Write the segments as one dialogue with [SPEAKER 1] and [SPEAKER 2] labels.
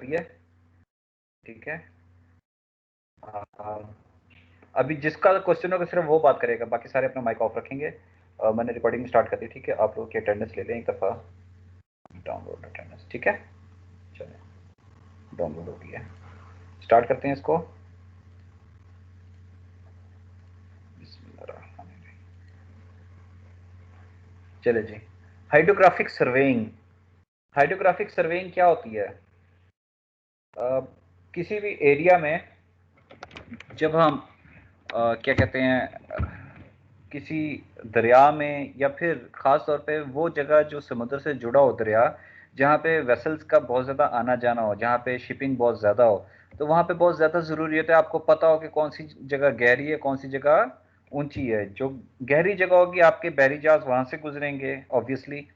[SPEAKER 1] रही है, ठीक है। अभी जिसका क्वेश्चन होगा सिर्फ वो बात करेगा, बाकी सारे अपना माइक ऑफ रखेंगे। मैंने रिकॉर्डिंग स्टार्ट कर दी, ठीक है। आप लोग की अटेंडेंस ले लें एक दफ़ा, डाउनलोड अटेंडेंस, ठीक है। चलिए, डाउनलोड हो गया, स्टार्ट करते हैं इसको। चले जी। Hydrographic surveying. हाइड्रोग्राफिक सर्वेइंग क्या होती है? किसी भी एरिया में जब हम क्या कहते हैं, किसी दरिया में, या फिर ख़ास तौर पे वो जगह जो समुद्र से जुड़ा हो दरिया, जहाँ पे वेसल्स का बहुत ज़्यादा आना जाना हो, जहाँ पे शिपिंग बहुत ज़्यादा हो, तो वहाँ पे बहुत ज़्यादा ज़रूरी होता है आपको पता हो कि कौन सी जगह गहरी है, कौन सी जगह ऊंची है। जो गहरी जगह होगी आपके बहरी जहाज़ वहाँ से गुजरेंगे ऑब्वियसली।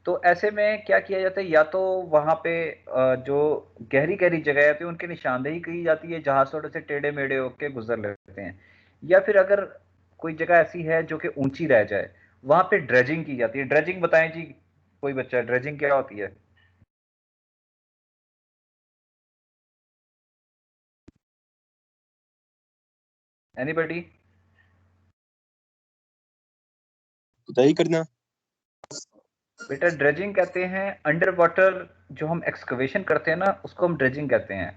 [SPEAKER 1] तो ऐसे में क्या किया जाता है, या तो वहाँ पे जो गहरी गहरी जगह आती है उनकी निशानदेही की जाती है, जहाज थोड़े से टेढ़े मेढ़े होके गुजर लेते हैं। या फिर अगर कोई जगह ऐसी है जो कि ऊंची रह जाए, वहाँ पे ड्रेजिंग की जाती है। ड्रेजिंग बताएं जी, कोई बच्चा, ड्रेजिंग क्या होती है? एनीबडी?
[SPEAKER 2] खुदाई करना।
[SPEAKER 1] बेटा ड्रेजिंग कहते हैं अंडर वाटर, जो हम एक्सकवेशन करते हैं ना उसको हम ड्रेजिंग कहते हैं,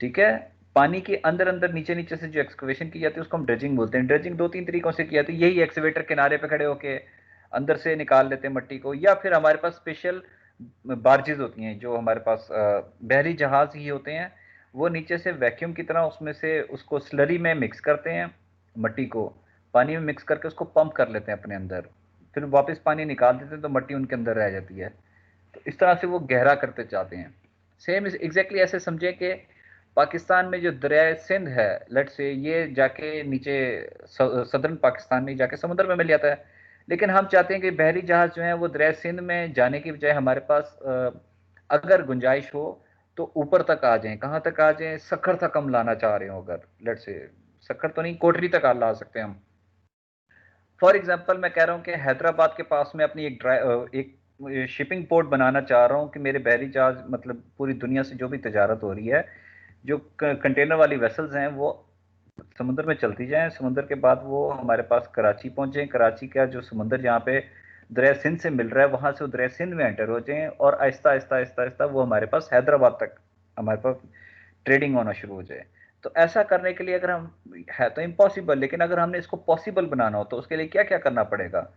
[SPEAKER 1] ठीक है। पानी के अंदर अंदर नीचे नीचे से जो एक्सकवेशन की जाती है उसको हम ड्रेजिंग बोलते हैं। ड्रेजिंग दो तीन तरीकों से की जाती है, यही एक्सवेटर किनारे पे खड़े होके अंदर से निकाल लेते हैं मट्टी को, या फिर हमारे पास स्पेशल बार्जेस होती हैं जो हमारे पास बहरी जहाज ही होते हैं, वो नीचे से वैक्यूम की तरह उसमें से उसको स्लरी में मिक्स करते हैं, मट्टी को पानी में मिक्स करके उसको पंप कर लेते हैं अपने अंदर, फिर वापस पानी निकाल देते हैं तो मट्टी उनके अंदर रह जाती है। तो इस तरह से वो गहरा करते जाते हैं। सेम एग्जैक्टली ऐसे समझे कि पाकिस्तान में जो दरिया सिंध है, लेट से ये जाके नीचे सदर्न पाकिस्तान में जाके समुद्र में मिल जाता है, लेकिन हम चाहते हैं कि बहरी जहाज जो है वो दरिया सिंध में जाने की बजाय हमारे पास अगर गुंजाइश हो तो ऊपर तक आ जाएं। कहाँ तक आ जाएं? सखर तक हम लाना चाह रहे हो, अगर लेट से सखर तो नहीं, कोटरी तक ला सकते हैं हम। फॉर एग्जाम्पल मैं कह रहा हूँ कि हैदराबाद के पास में अपनी एक शिपिंग पोर्ट बनाना चाह रहा हूँ कि मेरे बहरी जहाज, मतलब पूरी दुनिया से जो भी तजारत हो रही है, जो कंटेनर वाली वेसल्स हैं वो समुद्र में चलती जाएं, समुद्र के बाद वो हमारे पास कराची पहुंचे, कराची का जो समुद्र जहाँ पे दरिया सिंध से मिल रहा है वहां से वो दरिया सिंध में एंटर हो जाएं, और आहिस्ता आहिस्ता आहिस्ता आहिस्ता वो हमारे पास हैदराबाद तक हमारे पास ट्रेडिंग होना शुरू हो जाए। तो ऐसा करने के लिए अगर हम, है तो इम्पॉसिबल, लेकिन अगर हमने इसको पॉसिबल बनाना हो तो उसके लिए क्या क्या करना पड़ेगा?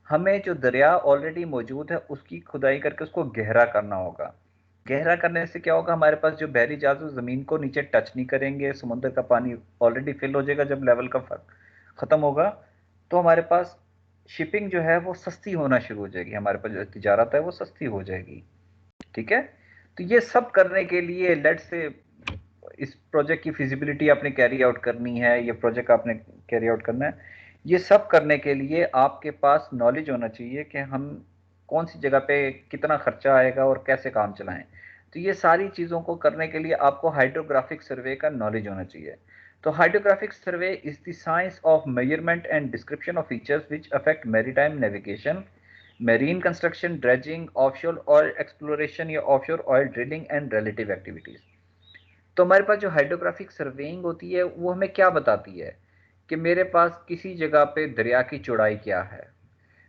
[SPEAKER 1] हमें जो दरिया ऑलरेडी मौजूद है उसकी खुदाई करके उसको गहरा करना होगा। गहरा करने से क्या होगा, हमारे पास जो बहरी जहाज जमीन को नीचे टच नहीं करेंगे, समुद्र का पानी ऑलरेडी फिल हो जाएगा, जब लेवल का फर्क खत्म होगा तो हमारे पास शिपिंग जो है वो सस्ती होना शुरू हो जाएगी, हमारे पास जो तिजारत है वो सस्ती हो जाएगी, ठीक है। तो ये सब करने के लिए लेट से इस प्रोजेक्ट की फिजिबिलिटी आपने कैरी आउट करनी है, ये प्रोजेक्ट आपने कैरी आउट करना है, ये सब करने के लिए आपके पास नॉलेज होना चाहिए कि हम कौन सी जगह पे कितना खर्चा आएगा और कैसे काम चलाएं। तो ये सारी चीज़ों को करने के लिए आपको हाइड्रोग्राफिक सर्वे का नॉलेज होना चाहिए। तो hydrographic survey is the science of measurement and description of features which affect maritime navigation, marine construction, dredging, offshore oil exploration या offshore oil drilling and relative activities. तो हमारे पास जो हाइड्रोग्राफिक सर्वेइंग होती है वो हमें क्या बताती है कि मेरे पास किसी जगह पे दरिया की चौड़ाई क्या है,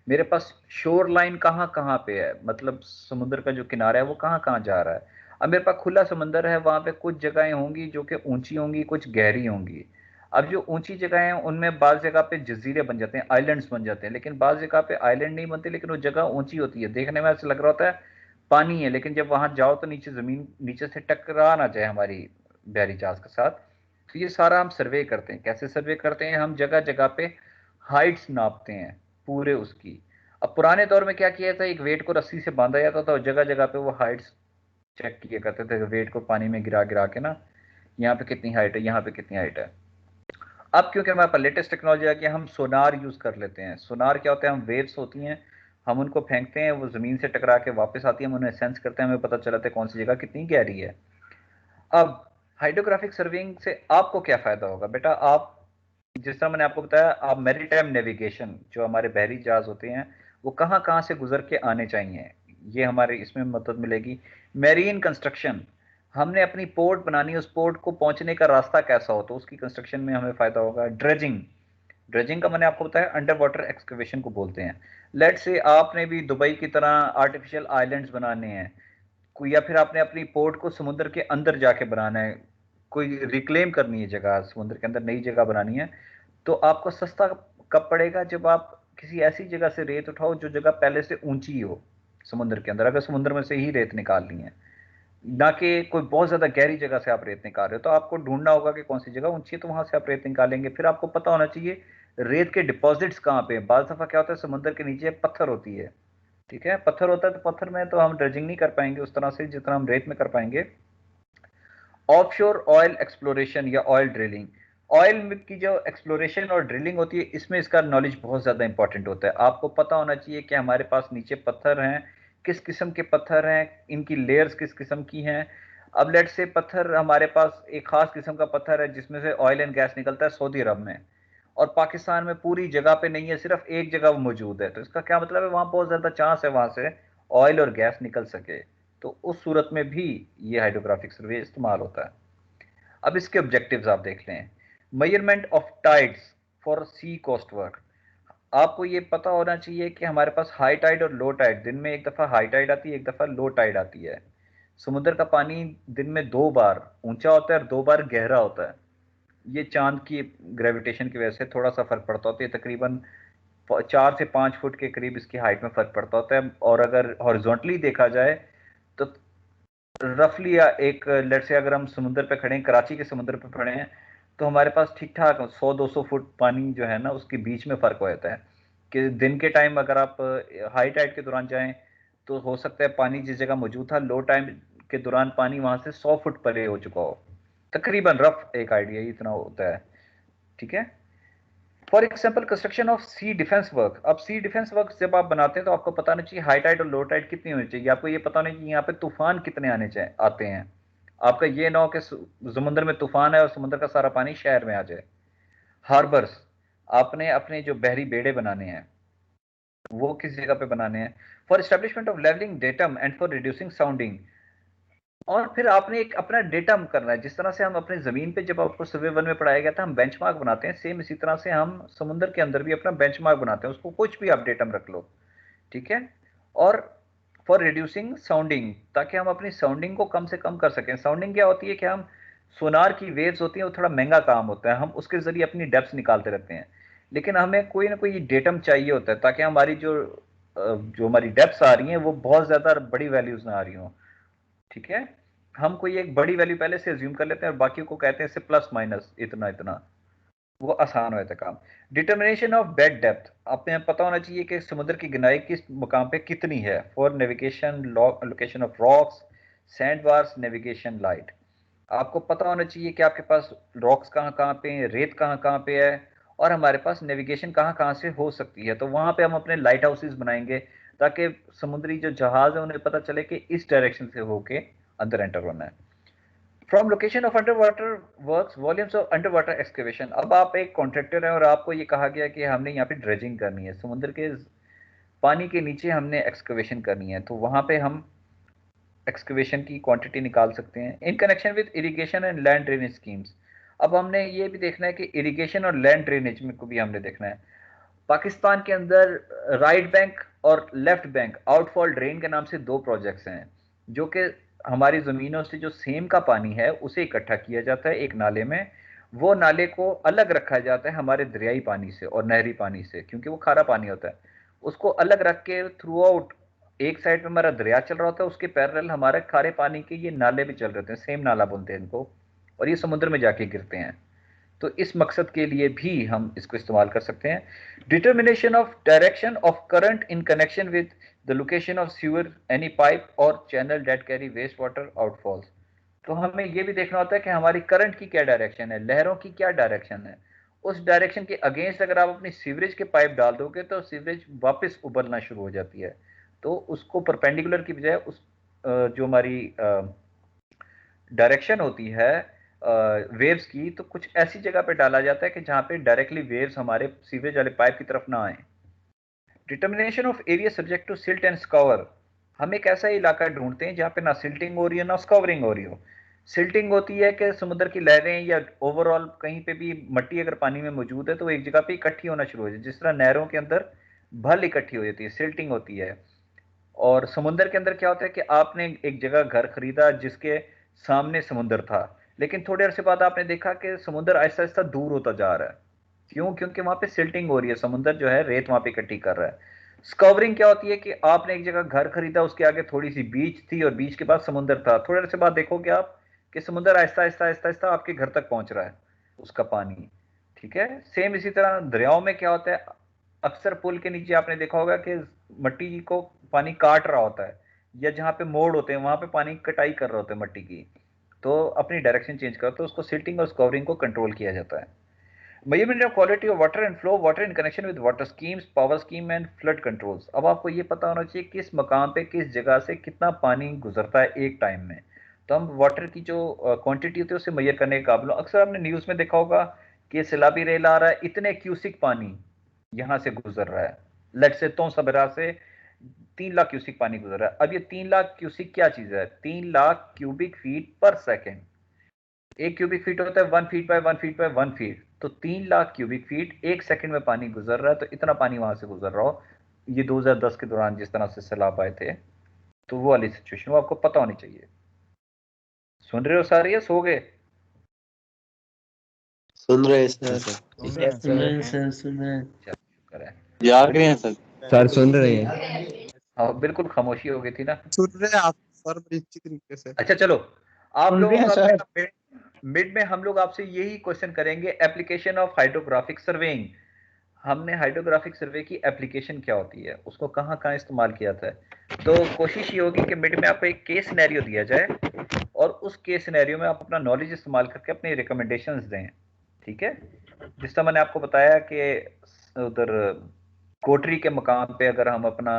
[SPEAKER 1] मेरे पास शोर लाइन कहाँ कहाँ पे है, मतलब समुद्र का जो किनारा है वो कहाँ कहाँ जा रहा है। अब मेरे पास खुला समुद्र है, वहां पे कुछ जगहें होंगी जो कि ऊंची होंगी, कुछ गहरी होंगी। अब जो ऊंची जगह हैं उनमें बाज़ जगह पे जजीरे बन जाते हैं, आइलैंड्स बन जाते हैं, लेकिन बाज़ जगह पे आइलैंड नहीं बनते, लेकिन वो जगह ऊंची होती है, देखने में ऐसा लग रहा होता है पानी है, लेकिन जब वहां जाओ तो नीचे जमीन नीचे से टकरा ना जाए हमारी बहरी जहाज के साथ। तो ये सारा हम सर्वे करते हैं। कैसे सर्वे करते हैं? हम जगह जगह पे हाइट्स नापते हैं पूरे उसकी। अब पुराने दौर में क्या किया था, एक वेट को रस्सी से बांधा जाता था और जगह जगह पे वो हाइट्स चेक किया करते थे, वेट को पानी में गिरा गिरा के ना, यहाँ पे कितनी हाइट है, यहाँ पे कितनी हाइट है। अब क्योंकि हमारे पास लेटेस्ट टेक्नोलॉजी आ गई, हम सोनार यूज कर लेते हैं। सोनार क्या होता है, हम वेव्स होती हैं, हम उनको फेंकते हैं, वो जमीन से टकरा के वापस आती है, हम उन्हें सेंस करते हैं, हमें पता चलाता है कौन सी जगह कितनी गहरी है। अब हाइड्रोग्राफिक सर्वेइंग से आपको क्या फायदा होगा बेटा? आप, जिस तरह मैंने आपको बताया, आप मैरीटाइम नेविगेशन, जो हमारे बहरी जहाज होते हैं वो कहाँ कहाँ से गुजर के आने चाहिए, ये हमारे इसमें मदद मिलेगी। मेरीन कंस्ट्रक्शन, हमने अपनी पोर्ट बनानी है, उस पोर्ट को पहुंचने का रास्ता कैसा हो, तो उसकी कंस्ट्रक्शन में हमें फायदा होगा। ड्रेजिंग, ड्रेजिंग का मैंने आपको बताया अंडर वाटर एक्सकवेशन को बोलते हैं। लेट से आपने भी दुबई की तरह आर्टिफिशियल आइलैंड्स बनाने हैं कोई, या फिर आपने अपनी पोर्ट को समुद्र के अंदर जाके बनाना है, कोई रिक्लेम करनी है जगह, समुद्र के अंदर नई जगह बनानी है, तो आपको सस्ता कब पड़ेगा, जब आप किसी ऐसी जगह से रेत उठाओ जो जगह पहले से ऊंची हो समुद्र के अंदर, अगर समुद्र में से ही रेत निकालनी है, ना कि कोई बहुत ज्यादा गहरी जगह से आप रेत निकाल रहे हो, तो आपको ढूंढना होगा कि कौन सी जगह ऊंची है, तो वहां से आप रेत निकालेंगे। फिर आपको पता होना चाहिए रेत के डिपॉजिट्स कहाँ पे हैं। बाल दफा क्या होता है, समुद्र के नीचे पत्थर होती है, ठीक है, पत्थर होता है, तो पत्थर में तो हम ड्रेजिंग नहीं कर पाएंगे उस तरह से जितना हम रेत में कर पाएंगे। ऑफशोर ऑयल एक्सप्लोरेशन या ऑयल ड्रिलिंग, ऑयल की जो एक्सप्लोरेशन और ड्रिलिंग होती है, इसमें इसका नॉलेज बहुत ज़्यादा इंपॉर्टेंट होता है। आपको पता होना चाहिए कि हमारे पास नीचे पत्थर हैं, किस किस्म के पत्थर हैं, इनकी लेयर्स किस किस्म की हैं। अब लेट से पत्थर, हमारे पास एक खास किस्म का पत्थर है जिसमें से ऑयल एंड गैस निकलता है सऊदी अरब में, और पाकिस्तान में पूरी जगह पे नहीं है, सिर्फ एक जगह वो मौजूद है, तो इसका क्या मतलब है, वहां बहुत ज्यादा चांस है वहां से ऑयल और गैस निकल सके। तो उस सूरत में भी ये हाइड्रोग्राफिक सर्वे इस्तेमाल होता है। अब इसके ऑब्जेक्टिव्स आप देख लें। Measurement of tides for sea coast work, आपको ये पता होना चाहिए कि हमारे पास हाई टाइड और लो टाइड, दिन में एक दफ़ा हाई टाइड आती है, एक दफ़ा लो टाइड आती है। समुद्र का पानी दिन में दो बार ऊंचा होता है और दो बार गहरा होता है। ये चांद की ग्रेविटेशन की वजह से थोड़ा सा फर्क पड़ता होता है, तकरीबन 4 से 5 फुट के करीब इसकी हाइट में फर्क पड़ता होता है। और अगर हॉरिजॉन्टली देखा जाए तो रफली, या एक लेट से अगर हम समुद्र पे खड़े हैं, कराची के समुद्र पे खड़े हैं, तो हमारे पास ठीक ठाक 100-200 फुट पानी जो है ना उसके बीच में फर्क हो जाता है। कि दिन के टाइम अगर आप हाई टाइड के दौरान जाएं तो हो सकता है पानी जिस जगह मौजूद था, लो टाइम के दौरान पानी वहां से 100 फुट परे हो चुका हो। तकरीबन रफ एक आइडिया इतना होता है, ठीक है। For example construction of sea defence work, अब सी डिफेंस वर्क जब आप बनाते हैं तो आपको पता होना चाहिए हाई टाइड और लो टाइड कितनी होनी चाहिए। आपको ये पता होना चाहिए यहाँ पे तूफान कितने आते हैं। आपका ये ना हो कि समुद्र में तूफान है और समुद्र का सारा पानी शहर में आ जाए। हार्बर्स, आपने अपने जो बहरी बेड़े बनाने हैं वो किस जगह पे बनाने हैं। For establishment of levelling datum and for reducing sounding, और फिर आपने एक अपना डेटा करना है। जिस तरह से हम अपने जमीन पे, जब आपको सर्वे वन में पढ़ाया गया था, हम बेंचमार्क बनाते हैं, सेम इसी तरह से हम समुद्र के अंदर भी अपना बेंचमार्क बनाते हैं, उसको कुछ भी आप डेटम रख लो, ठीक है। और फॉर रिड्यूसिंग साउंडिंग, ताकि हम अपनी साउंडिंग को कम से कम कर सकें। साउंडिंग क्या होती है कि हम सोनार की वेव्स होती हैं, वो थोड़ा महंगा काम होता है, हम उसके जरिए अपनी डेप्थ निकालते रहते हैं, लेकिन हमें कोई ना कोई डेटम चाहिए होता है ताकि हमारी जो हमारी डेप्थ आ रही हैं वो बहुत ज्यादा बड़ी वैल्यूज ना आ रही हो, ठीक है। हम कोई एक बड़ी वैल्यू पहले से अज्यूम कर लेते हैं और बाकी को कहते हैं इससे प्लस माइनस इतना इतना, वो आसान होता है काम। डिटर्मिनेशन ऑफ बेड डेप्थ, आपने पता होना चाहिए कि समुद्र की गहराई किस मुकाम पे कितनी है। For navigation, location of rocks, sand bars, navigation light, आपको पता होना चाहिए कि आपके पास रॉक्स कहाँ कहाँ पे हैं, रेत कहाँ कहाँ पे है, और हमारे पास नेविगेशन कहाँ कहाँ से हो सकती है। तो वहां पे हम अपने लाइट हाउसेस बनाएंगे ताकि समुद्री जो जहाज है उन्हें पता चले कि इस डायरेक्शन से होके अंदर एंटर होना है। From location of under water work, volumes of under water excavation, अब आप एक कॉन्ट्रैक्टर हैं और आपको ये कहा गया कि हमने यहाँ पे ड्रेजिंग करनी है, समुद्र के पानी के नीचे हमने एक्सकेवेशन करनी है, तो वहां पे हम एक्सकेवेशन की क्वांटिटी निकाल सकते हैं। इन connection with irrigation and land drainage schemes, अब हमने ये भी देखना है कि इरिगेशन और लैंड ड्रेनेज में को भी हमने देखना है। पाकिस्तान के अंदर राइट बैंक और लेफ्ट बैंक आउटफॉल ड्रेन के नाम से दो प्रोजेक्ट्स हैं, जो कि हमारी ज़मीनों से जो सेम का पानी है उसे इकट्ठा किया जाता है एक नाले में। वो नाले को अलग रखा जाता है हमारे दरियाई पानी से और नहरी पानी से, क्योंकि वो खारा पानी होता है। उसको अलग रख के थ्रू आउट, एक साइड पे हमारा दरिया चल रहा होता है, उसके पैरेलल हमारे खारे पानी के ये नाले भी चल रहे होते हैं, सेम नाला बोलते हैं इनको, और ये समुद्र में जाके गिरते हैं। तो इस मकसद के लिए भी हम इसको इस्तेमाल कर सकते हैं। Determination of direction of current in connection with the location of sewer, any pipe और channel that carry waste water outfalls, तो हमें यह भी देखना होता है कि हमारी करंट की क्या डायरेक्शन है, लहरों की क्या डायरेक्शन है। उस डायरेक्शन के अगेंस्ट अगर आप अपनी सीवरेज के पाइप डाल दोगे तो सीवरेज वापस उबलना शुरू हो जाती है। तो उसको परपेंडिकुलर की बजाय उस जो हमारी डायरेक्शन होती है वेव्स की, तो कुछ ऐसी जगह पे डाला जाता है कि जहां पे डायरेक्टली वेव्स हमारे सीवरेज वाले पाइप की तरफ ना आए। Determination of area subject to silt and scour, हम एक ऐसा इलाका ढूंढते हैं जहां पे ना सिल्टिंग हो रही है ना स्कवरिंग हो रही हो। सिल्टिंग होती है कि समुद्र की लहरें या ओवरऑल कहीं पे भी मट्टी अगर पानी में मौजूद है तो वो एक जगह पे इकट्ठी होना शुरू हो जाती है, जिस तरह नहरों के अंदर भल इकट्ठी हो जाती है, सिल्टिंग होती है। और समुद्र के अंदर क्या होता है कि आपने एक जगह घर खरीदा जिसके सामने समुद्र था, लेकिन थोड़े अरसे बाद आपने देखा कि समुद्र आहिस्ता आहिस्ता दूर होता जा रहा है। क्यों? क्योंकि वहां पे सिल्टिंग हो रही है, समुद्र जो है रेत वहां पे इकट्ठी कर रहा है। स्कवरिंग क्या होती है कि आपने एक जगह घर खरीदा, उसके आगे थोड़ी सी बीच थी और बीच के बाद समुद्र था, थोड़े अरसे बाद देखोगे आप कि समुद्र आहिस्ता आहिस्ता आहिस्ता आहिस्ता आपके घर तक पहुंच रहा है, उसका पानी। ठीक है, सेम इसी तरह दरियाओं में क्या होता है, अक्सर पुल के नीचे आपने देखा होगा कि मट्टी को पानी काट रहा होता है, या जहां पे मोड़ होते हैं वहां पे पानी कटाई कर रहे होते हैं मट्टी की, तो अपनी डायरेक्शन चेंज करते तो उसको सिल्टिंग और स्कवरिंग को कंट्रोल किया जाता है। Measurement of quality of water and flow water in connection with water schemes, power scheme and flood controls. अब आपको ये पता होना चाहिए किस मकाम पे किस जगह से कितना पानी गुजरता है एक टाइम में, तो हम वाटर की जो क्वांटिटी होती है उसे मेजर करने के काबिल हो। अक्सर आपने न्यूज़ में देखा होगा कि सैलाबी रेल आ रहा है, इतने क्यूसिक पानी यहाँ से गुजर रहा है, लेट से तो सबरा से 3 लाख क्यूसिक पानी गुजर रहा है। अब ये 3 लाख क्यूसिक क्या चीज़ है? 3 लाख क्यूबिक फीट पर सेकेंड। एक क्यूबिक फीट होता है 1 feet by 1 feet by 1 feet, तो 3 लाख क्यूबिक फीट एक सेकंड में पानी गुजर रहा है। तो इतना पानी वहां से गुजर रहा हो, ये 2010 के दौरान जिस तरह से सैलाब आए थे, तो वो वाली सिचुएशन वो आपको पता होनी चाहिए। सुन रहे हो सारे या सो गए?
[SPEAKER 2] सुन रहे हैं सर।
[SPEAKER 3] सुन रहे हैं
[SPEAKER 4] सुन रहे हैं
[SPEAKER 3] सर।
[SPEAKER 4] सर, सुन रहे हैं।
[SPEAKER 1] चलो, शुक्र है।
[SPEAKER 2] जाग रहे हैं सर।
[SPEAKER 4] सर सुन रहे हैं।
[SPEAKER 1] हाँ, बिल्कुल खामोशी हो गई थी ना।
[SPEAKER 5] सुन रहे हैं आप सर बड़ी अच्छी तरीके से।
[SPEAKER 1] अच्छा चलो, आप
[SPEAKER 3] सुन रहे
[SPEAKER 1] लोगों
[SPEAKER 3] हैं
[SPEAKER 1] का
[SPEAKER 3] सर।
[SPEAKER 1] बेटा मिड में हम लोग आपसे यही क्वेश्चन करेंगे, एप्लीकेशन ऑफ हाइड्रोग्राफिक सर्वेइंग। हमने हाइड्रोग्राफिक सर्वे की एप्लीकेशन क्या होती है, उसको कहाँ कहाँ इस्तेमाल किया जाता है। तो कोशिश ये होगी कि मिड में आपको एक केस सिनेरियो दिया जाए और उस केस सिनेरियो में आप अपना नॉलेज इस्तेमाल करके अपनी रिकमेंडेशंस दें। ठीक है, जिस तरह मैंने आपको बताया कि उधर कोटरी के मकाम पे अगर हम अपना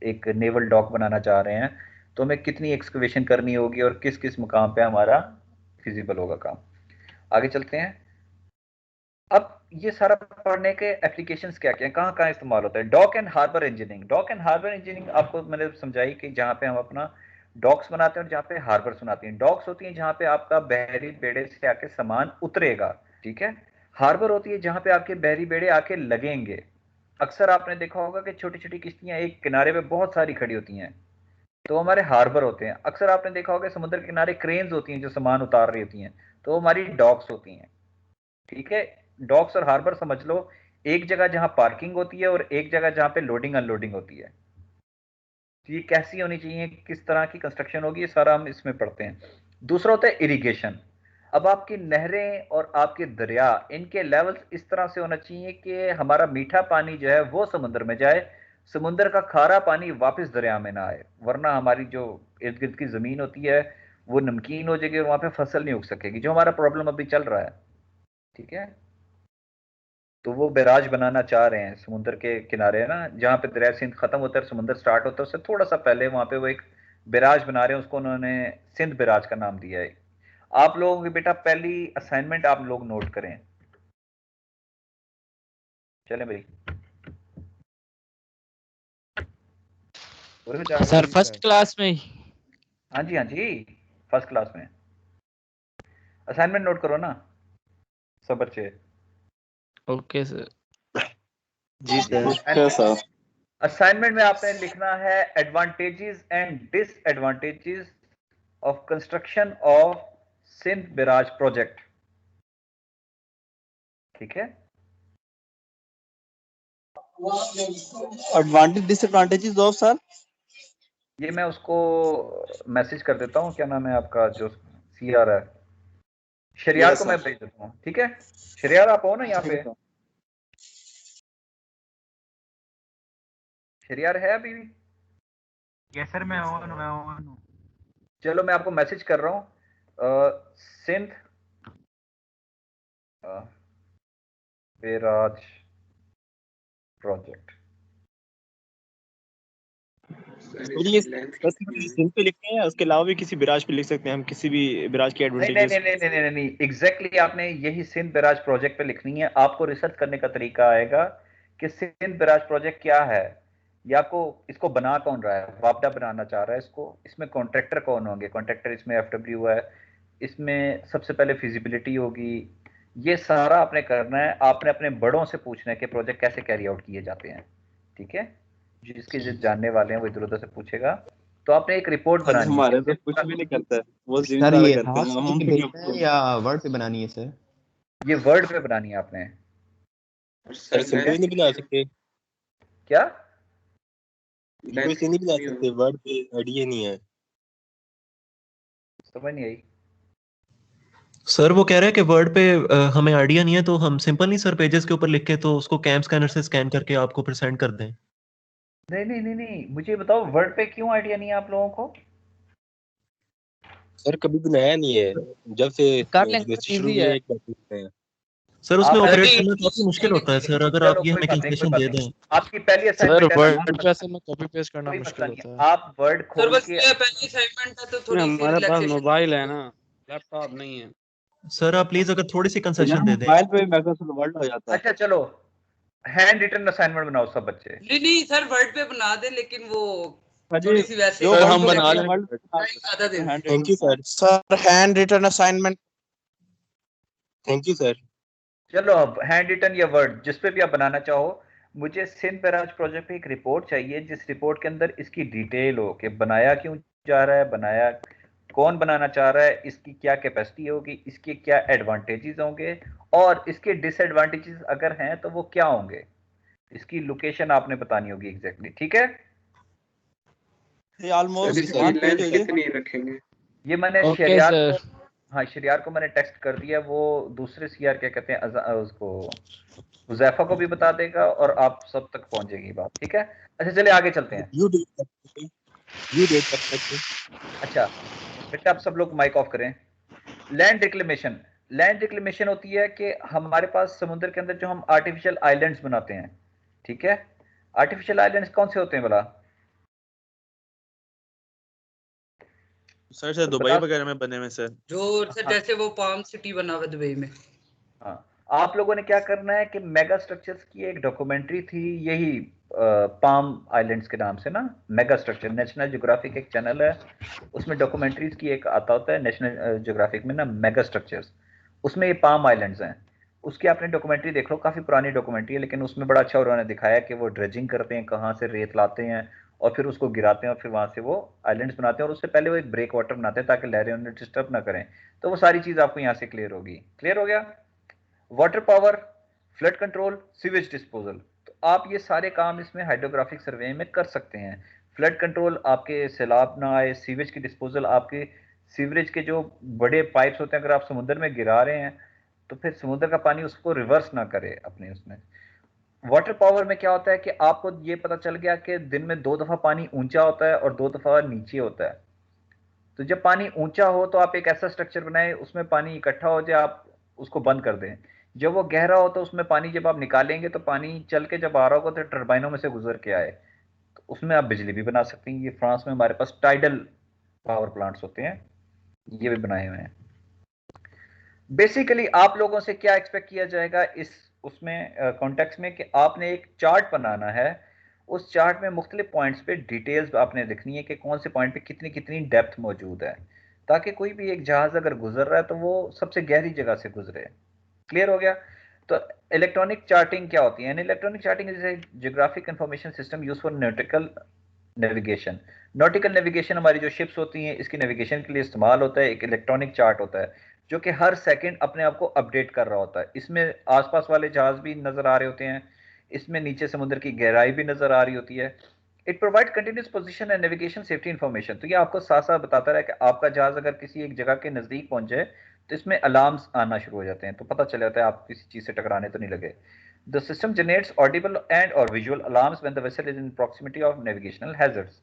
[SPEAKER 1] एक नेवल डॉक बनाना चाह रहे हैं तो हमें कितनी एक्सकवेशन करनी होगी और किस किस मकाम पे हमारा फिजिबल होगा काम। आगे चलते हैं। अब ये सारा पढ़ने के एप्लीकेशंस क्या क्या हैं, कहाँ कहाँ इस्तेमाल होता है। Dock and harbour engineering. Dock and harbour engineering आपको मैंने समझाई कि जहाँ पे हम अपना डॉक्स बनाते हैं और जहाँ पे हार्बर्स बनाते हैं। डॉक्स होती हैं जहाँ पे आपका बहरी बेड़े से आके सामान उतरेगा, ठीक है। हार्बर होती है जहाँ पे आपके बहरी बेड़े आके लगेंगे। अक्सर आपने देखा होगा कि छोटी छोटी किश्तियां एक किनारे पे बहुत सारी खड़ी होती हैं, तो हमारे हार्बर होते हैं। अक्सर आपने देखा होगा समुद्र के किनारे क्रेन्स होती हैं जो सामान उतार रही होती हैं, तो हमारी डॉक्स होती हैं। ठीक है, डॉक्स और हार्बर समझ लो, एक जगह जहां पार्किंग होती है और एक जगह जहां पे लोडिंग अनलोडिंग होती है। तो ये कैसी होनी चाहिए, किस तरह की कंस्ट्रक्शन होगी, ये सारा हम इसमें पढ़ते हैं। दूसरा होता है इरिगेशन। अब आपकी नहरें और आपके दरिया, इनके लेवल्स इस तरह से होना चाहिए कि हमारा मीठा पानी जो है वो समुद्र में जाए, समुद्र का खारा पानी वापस दरिया में ना आए, वरना हमारी जो इर्द गिर्द की जमीन होती है वो नमकीन हो जाएगी और वहां पे फसल नहीं उग सकेगी, जो हमारा प्रॉब्लम अभी चल रहा है। ठीक है, तो वो बैराज बनाना चाह रहे हैं समुद्र के किनारे, है ना, जहाँ पे दरिया सिंध खत्म होता है समुद्र स्टार्ट होता है, उससे थोड़ा सा पहले वहां पे वो एक बैराज बना रहे हैं, उसको उन्होंने सिंध बैराज का नाम दिया है। आप लोगों की बेटा पहली असाइनमेंट आप लोग नोट करें। चलें भाई।
[SPEAKER 3] सर फर्स्ट क्लास में ही।
[SPEAKER 1] हाँ जी, हाँ जी, फर्स्ट क्लास में। असाइनमेंट नोट करो ना सब बच्चे।
[SPEAKER 3] Okay sir.
[SPEAKER 2] जी सर।
[SPEAKER 1] असाइनमेंट में आपने लिखना है advantages and disadvantages of construction of Sindh barrage project. ठीक है,
[SPEAKER 2] एडवांटेज डिसएडवांटेजेस ऑफ सर।
[SPEAKER 1] ये मैं उसको मैसेज कर देता हूँ, क्या नाम है आपका जो सीआर है, शरियार
[SPEAKER 2] यस
[SPEAKER 1] को मैं
[SPEAKER 2] सर।
[SPEAKER 1] भेज देता हूँ। ठीक है, शरियार आप हो ना यहाँ
[SPEAKER 2] ठीक
[SPEAKER 1] पे?
[SPEAKER 2] है सर।
[SPEAKER 1] शरियार है अभी भी?
[SPEAKER 6] यस सर, मैं ऑन हूँ।
[SPEAKER 1] चलो मैं आपको मैसेज कर रहा हूँ, सिंध बैराज प्रोजेक्ट।
[SPEAKER 2] ये सिंध पे लिखते हैं, उसके अलावा भी किसी बिराज पे लिख सकते हैं हम, किसी भी बिराज की
[SPEAKER 1] नहीं नहीं
[SPEAKER 2] एडवांटेजेस।
[SPEAKER 1] नहीं नहीं नहीं नहीं, एग्जैक्टली आपने यही सिंध बैराज प्रोजेक्ट पे लिखनी है। आपको रिसर्च करने का तरीका आएगा कि सिंध बैराज प्रोजेक्ट क्या है, या आपको इसको बना कौन रहा है, वापडा बनाना चाह रहा है इसको, इसमें कॉन्ट्रैक्टर कौन होंगे, कॉन्ट्रैक्टर इसमें एफडब्ल्यू है, इसमें सबसे पहले फिजिबिलिटी होगी, ये सारा आपने करना है। आपने अपने बड़ों से पूछना है कि प्रोजेक्ट कैसे कैरी आउट किए जाते हैं, ठीक है। जिसके जो जानने वाले हैं वो इधर उधर से पूछेगा। तो आपने एक रिपोर्ट
[SPEAKER 2] सर
[SPEAKER 1] बनानी है
[SPEAKER 2] हमारे
[SPEAKER 1] कि
[SPEAKER 2] तो कुछ भी नहीं करता है, वो जिम
[SPEAKER 4] सर
[SPEAKER 2] सारा
[SPEAKER 4] ये
[SPEAKER 2] करते
[SPEAKER 4] हाथ
[SPEAKER 2] हैं,
[SPEAKER 4] से
[SPEAKER 2] हम
[SPEAKER 4] लिख के भेजना है या वर्ड पे बनानी है सर?
[SPEAKER 1] ये वर्ड पे बनानी है आपने।
[SPEAKER 2] सर सिंपल नहीं बना सकते?
[SPEAKER 1] क्या?
[SPEAKER 2] कोई से नहीं बना सकते, वर्ड पे आइडिया नहीं है।
[SPEAKER 1] समझ नहीं आई।
[SPEAKER 7] सर वो कह रहे हैं कि वर्ड पे हमें आइडिया नहीं है, तो हम सिंपल नहीं सर पेजेस के ऊपर लिख के तो उसको कैम स्कैनर से स्कैन करके आपको फिर सेंड कर दें।
[SPEAKER 1] नहीं नहीं नहीं नहीं, मुझे बताओ वर्ड पे क्यों आइडिया नहीं है आप लोगों को?
[SPEAKER 2] सर कभी बनाया नहीं है, जब से
[SPEAKER 3] कर लेंगे,
[SPEAKER 2] यूनिवर्सिटी शुरू
[SPEAKER 3] इजी
[SPEAKER 2] हुई
[SPEAKER 3] है।
[SPEAKER 2] है एक बार बनाया है।
[SPEAKER 7] सर उसमें
[SPEAKER 1] आप
[SPEAKER 7] ऑपरेट
[SPEAKER 1] अभी
[SPEAKER 7] करना काफी मुश्किल होता है सर, अगर
[SPEAKER 1] चलो
[SPEAKER 7] आप ये
[SPEAKER 1] कोई
[SPEAKER 7] हमें
[SPEAKER 1] बात नहीं, कोई
[SPEAKER 7] कैलकुलेशन
[SPEAKER 1] बात
[SPEAKER 7] दे
[SPEAKER 1] नहीं।
[SPEAKER 7] दें।
[SPEAKER 1] आपकी पहली
[SPEAKER 3] सर
[SPEAKER 1] असाइनमेंट है ना,
[SPEAKER 3] वर्ड पे से में कॉपी पेस्ट करना
[SPEAKER 1] कोई
[SPEAKER 3] मुश्किल
[SPEAKER 1] मसला नहीं
[SPEAKER 3] होता
[SPEAKER 1] है।
[SPEAKER 3] है।
[SPEAKER 1] आप वर्ड
[SPEAKER 8] सर
[SPEAKER 1] खोल
[SPEAKER 8] बस
[SPEAKER 1] के
[SPEAKER 8] ये पहली असाइनमेंट है तो थोड़ी सी
[SPEAKER 6] हमारे पास
[SPEAKER 8] रिलैक्सेशन
[SPEAKER 6] मोबाइल है ना, लैपटॉप नहीं है।
[SPEAKER 7] सर आप प्लीज अगर थोड़ी सी
[SPEAKER 2] यार
[SPEAKER 7] कंसेशन दे दें।
[SPEAKER 2] मोबाइल पे माइक्रोसॉफ्ट वर्ड हो जाता है।
[SPEAKER 1] अच्छा चलो, हैंड रिटन असाइनमेंट बनाओ सब बच्चे।
[SPEAKER 8] नहीं नहीं सर वर्ड पे बना दे, लेकिन वो
[SPEAKER 2] अजय
[SPEAKER 8] थोड़ी सी वैसे
[SPEAKER 2] जो
[SPEAKER 3] सर
[SPEAKER 2] वर्ड
[SPEAKER 3] हम
[SPEAKER 2] पे
[SPEAKER 3] बना
[SPEAKER 2] लिखते हैं,
[SPEAKER 3] लेंगे।
[SPEAKER 2] वर्ड पे बना दो।
[SPEAKER 8] ज्यादा दे दे।
[SPEAKER 2] Thank you sir,
[SPEAKER 5] sir handwritten assignment
[SPEAKER 2] thank you sir.
[SPEAKER 1] चलो अब हैंड रिटन या वर्ड जिस पे भी आप बनाना चाहो, मुझे सिंध बैराज प्रोजेक्ट पे एक रिपोर्ट चाहिए जिस रिपोर्ट के अंदर इसकी डिटेल हो कि बनाया क्यों जा रहा है, बनाया कौन बनाना चाह रहा है, इसकी क्या कैपेसिटी होगी, इसके क्या एडवांटेजेस होंगे और इसके डिसएडवांटेजेस अगर हैं तो वो क्या होंगे। इसकी लोकेशन आपने बतानी होगी एग्जैक्टली, ठीक है।
[SPEAKER 5] ये ऑलमोस्ट
[SPEAKER 2] इसकी
[SPEAKER 5] 1 पेज है ये।
[SPEAKER 1] ये मैंने
[SPEAKER 3] ओके
[SPEAKER 1] शरियार
[SPEAKER 3] सर।
[SPEAKER 1] को, हाँ शरियार को मैंने टेक्स्ट कर दिया, वो दूसरे सीआर क्या कहते हैं उसको हुजैफा को भी बता देगा और आप सब तक पहुंचेगी बात, ठीक है। अच्छा चलिए आगे चलते हैं।
[SPEAKER 2] यू डेट तक सकते।
[SPEAKER 1] अच्छा बेटा आप सब लोग माइक ऑफ करें। लैंड रिक्लेमेशन, लैंड रिक्लेमेशन होती है कि हमारे पास समुद्र के अंदर जो हम आर्टिफिशियल आइलैंड्स बनाते हैं, ठीक है। आर्टिफिशियल आइलैंड्स कौन से होते हैं भला?
[SPEAKER 6] सर से दुबई वगैरह में बने हुए सर।
[SPEAKER 8] जो सर जैसे वो पाम सिटी बना हुआ दुबई में।
[SPEAKER 1] हाँ, आप लोगों ने क्या करना है कि मेगा स्ट्रक्चर्स की एक डॉक्यूमेंट्री थी यही पाम आइलैंड्स के नाम से ना, मेगा स्ट्रक्चर, नेशनल ज्योग्राफिक एक चैनल है, उसमें डॉक्यूमेंट्रीज की एक आता होता है नेशनल ज्योग्राफिक में ना, मेगा स्ट्रक्चर्स, उसमें ये पाम आइलैंड्स हैं। उसकी आपने डॉक्यूमेंट्री देख लो, काफी पुरानी डॉक्यूमेंट्री है, लेकिन उसमें बड़ा अच्छा उन्होंने दिखाया कि वो ड्रेजिंग करते हैं, कहाँ से रेत लाते हैं और फिर उसको गिराते हैं और फिर वहां से वो आइलैंड्स बनाते हैं और उससे पहले वो एक ब्रेक वाटर बनाते हैं ताकि लहरें उन्हें डिस्टर्ब ना करें। तो वो सारी चीज आपको यहाँ से क्लियर होगी। क्लियर हो गया? Water power, flood control, sewage disposal, तो आप ये सारे काम इसमें हाइड्रोग्राफिक सर्वे में कर सकते हैं। फ्लड कंट्रोल आपके सैलाब ना आए, सीवेज की डिस्पोजल आपके सीवरेज के जो बड़े पाइप्स होते हैं अगर आप समुद्र में गिरा रहे हैं तो फिर समुद्र का पानी उसको रिवर्स ना करे अपने उसमें। वाटर पावर में क्या होता है कि आपको ये पता चल गया कि दिन में 2 दफा पानी ऊंचा होता है और 2 दफा नीचे होता है। तो जब पानी ऊंचा हो तो आप एक ऐसा स्ट्रक्चर बनाए उसमें पानी इकट्ठा हो जाए, आप उसको बंद कर दें। जब वो गहरा हो तो उसमें पानी जब आप निकालेंगे तो पानी चल के जब आ रहा होगा तो टर्बाइनों में से गुजर के आए, तो उसमें आप बिजली भी बना सकते हैं। ये फ्रांस में हमारे पास टाइडल पावर प्लांट्स होते हैं, ये भी बनाए हुए हैं। बेसिकली आप लोगों से क्या एक्सपेक्ट किया जाएगा इस उसमें कॉन्टेक्स्ट में कि आपने एक चार्ट बनाना है, उस चार्ट में मुख्तलिफ पॉइंट्स पे डिटेल्स आपने लिखनी है कि कौन से पॉइंट पे कितनी कितनी डेप्थ मौजूद है, ताकि कोई भी एक जहाज अगर गुजर रहा है तो वो सबसे गहरी जगह से गुजरे। क्लियर हो गया? तो इलेक्ट्रॉनिक चार्टिंग क्या होती है? Electronic charting is a geographic information system use for nautical navigation. Nautical navigation हमारी जो शिप्स होती हैं इसकी नेविगेशन के लिए इस्तेमाल होता है। एक इलेक्ट्रॉनिक चार्ट होता है जो कि हर सेकंड अपने आप को अपडेट कर रहा होता है। इसमें आसपास वाले जहाज भी नजर आ रहे होते हैं, इसमें नीचे समुद्र की गहराई भी नजर आ रही होती है। It provide continuous position and navigation safety information. तो ये आपको साथ साथ बताता रहा है कि आपका जहाज अगर किसी एक जगह के नजदीक पहुंच जाए तो इसमें अलार्म्स आना शुरू हो जाते हैं, तो पता चल जाता है आप किसी चीज से टकराने तो नहीं लगे। The system generates audible and और visual alarms when the vessel is in proximity of navigational hazards.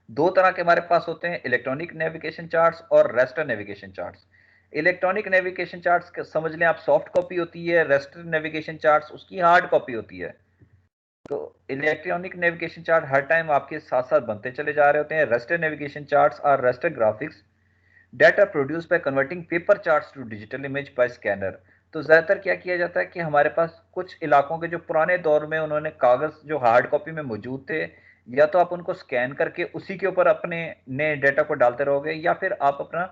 [SPEAKER 1] दो तरह के हमारे पास होते हैं, इलेक्ट्रॉनिक नेविगेशन चार्ट्स और raster navigation charts. Electronic navigation charts समझ लें आप सॉफ्ट कॉपी होती है, रेस्टर नेविगेशन चार्ट्स उसकी हार्ड कॉपी होती है। तो इलेक्ट्रॉनिक नेविगेशन चार्ट हर टाइम आपके साथ साथ बनते चले जा रहे होते हैं। Raster navigation charts are raster graphics data produce by converting paper charts to digital image by scanner. तो ज्यादातर क्या किया जाता है कि हमारे पास कुछ इलाकों के जो पुराने दौर में उन्होंने कागज जो हार्ड कॉपी में मौजूद थे, या तो आप उनको स्कैन करके उसी के ऊपर अपने नए डेटा को डालते रहोगे या फिर आप अपना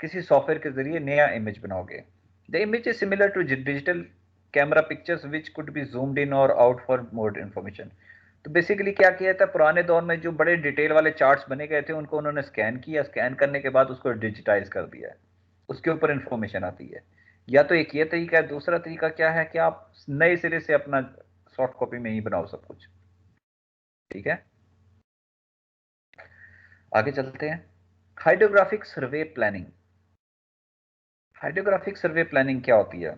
[SPEAKER 1] किसी सॉफ्टवेयर के जरिए नया इमेज बनाओगे। The image is similar to digital camera pictures which could be zoomed in और आउट फॉर मोर इन्फॉर्मेशन। तो बेसिकली क्या किया था, पुराने दौर में जो बड़े डिटेल वाले चार्ट्स बने गए थे उनको उन्होंने स्कैन किया, स्कैन करने के बाद उसको डिजिटाइज कर दिया, उसके ऊपर इंफॉर्मेशन आती है। या तो एक ये तरीका है, दूसरा तरीका क्या है कि आप नए सिरे से अपना सॉफ्ट कॉपी में ही बनाओ सब कुछ। ठीक है, आगे चलते हैं। हाइड्रोग्राफिक सर्वे प्लानिंग। हाइड्रोग्राफिक सर्वे प्लानिंग क्या होती है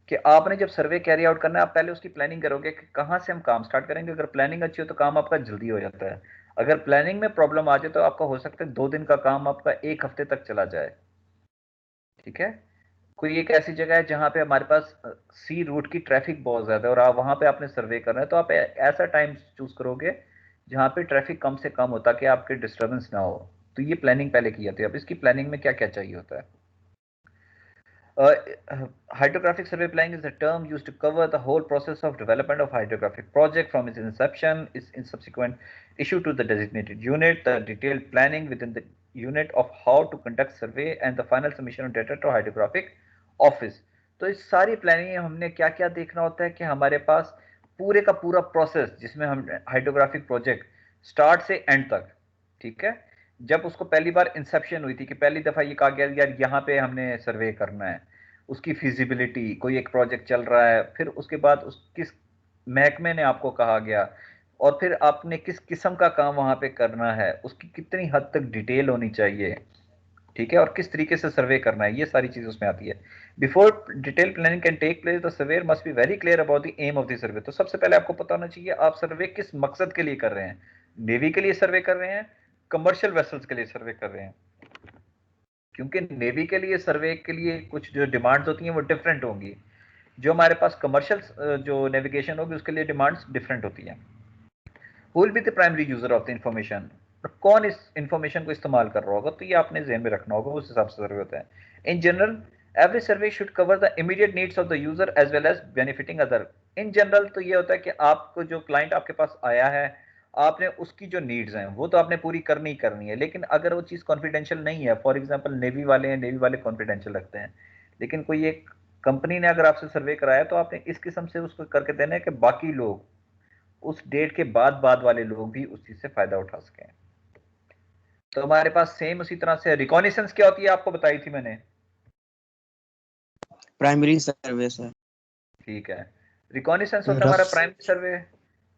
[SPEAKER 1] कि आपने जब सर्वे कैरी आउट करना है, आप पहले उसकी प्लानिंग करोगे कि कहाँ से हम काम स्टार्ट करेंगे। अगर प्लानिंग अच्छी हो तो काम आपका जल्दी हो जाता है। अगर प्लानिंग में प्रॉब्लम आ जाए तो आपका हो सकता है 2 दिन का काम आपका 1 हफ्ते तक चला जाए। ठीक है, कोई एक ऐसी जगह है जहां पे हमारे पास सी रूट की ट्रैफिक बहुत ज्यादा है और आप वहां पे आपने सर्वे करना है, तो आप ऐसा टाइम चूज करोगे जहां पे ट्रैफिक कम से कम हो ताकि आपके डिस्टर्बेंस ना हो। तो ये प्लानिंग पहले की जाती है। अब इसकी प्लानिंग में क्या क्या चाहिए होता है। Hydrographic survey planning is a term used to cover the whole process of development of hydrographic project from its inception, its subsequent issue to the designated unit, the detailed planning within the unit of how to conduct survey, and the final submission of data to hydrographic office. तो इस सारी planning में हमने क्या क्या देखना होता है कि हमारे पास पूरे का पूरा प्रोसेस जिसमें हम हाइड्रोग्राफिक प्रोजेक्ट स्टार्ट से एंड तक, ठीक है, जब उसको पहली बार इंसेप्शन हुई थी कि पहली दफा ये कहा गया यार यहाँ पे हमने सर्वे करना है, उसकी फिजिबिलिटी, कोई एक प्रोजेक्ट चल रहा है, फिर उसके बाद उस किस महकमे ने आपको कहा गया और फिर आपने किस किस्म का काम वहां पे करना है, उसकी कितनी हद तक डिटेल होनी चाहिए, ठीक है, और किस तरीके से सर्वे करना है, ये सारी चीज उसमें आती है। Before detail planning can take place the surveyor must be very clear about the aim of the survey. तो सबसे पहले आपको पता होना चाहिए आप सर्वे किस मकसद के लिए कर रहे हैं। नेवी के लिए सर्वे कर रहे हैं, कमर्शियल वेसल्स के लिए सर्वे कर रहे हैं, क्योंकि नेवी के लिए सर्वे के लिए कुछ जो डिमांड्स होती हैं वो डिफरेंट होंगी, जो हमारे पास कमर्शियल जो नेविगेशन होगी उसके लिए डिमांड्स डिफरेंट होती हैं। Who will be the primary user of the information, कौन इस इंफॉर्मेशन को इस्तेमाल कर रहा होगा, तो ये आपने ज़हन में रखना होगा, उस हिसाब से सर्वे होता है। In general every survey should cover the immediate needs of the user as well as benefiting other. In general तो ये होता है कि आपको जो क्लाइंट आपके पास आया है, आपने उसकी जो नीड्स हैं वो तो आपने पूरी करनी ही करनी है, लेकिन अगर वो चीज़ कॉन्फिडेंशियल नहीं है, फॉर एग्जांपल नेवी वाले हैं, नेवी वाले कॉन्फिडेंशियल रखते हैं, लेकिन कोई एक कंपनी ने अगर आपसे सर्वे कराया तो आपने इस किस्म से उसको करके देना है कि बाकी लोग उस डेट के बाद वाले लोग भी उस चीज से फायदा उठा सकें। तो हमारे पास सेम उसी तरह से रिकॉग्निशंस क्या होती है आपको बताई थी मैंने,
[SPEAKER 5] प्राइमरी सर्वे सर।
[SPEAKER 1] ठीक है, रिकॉग्निशंस होता है हमारा प्राइमरी सर्वे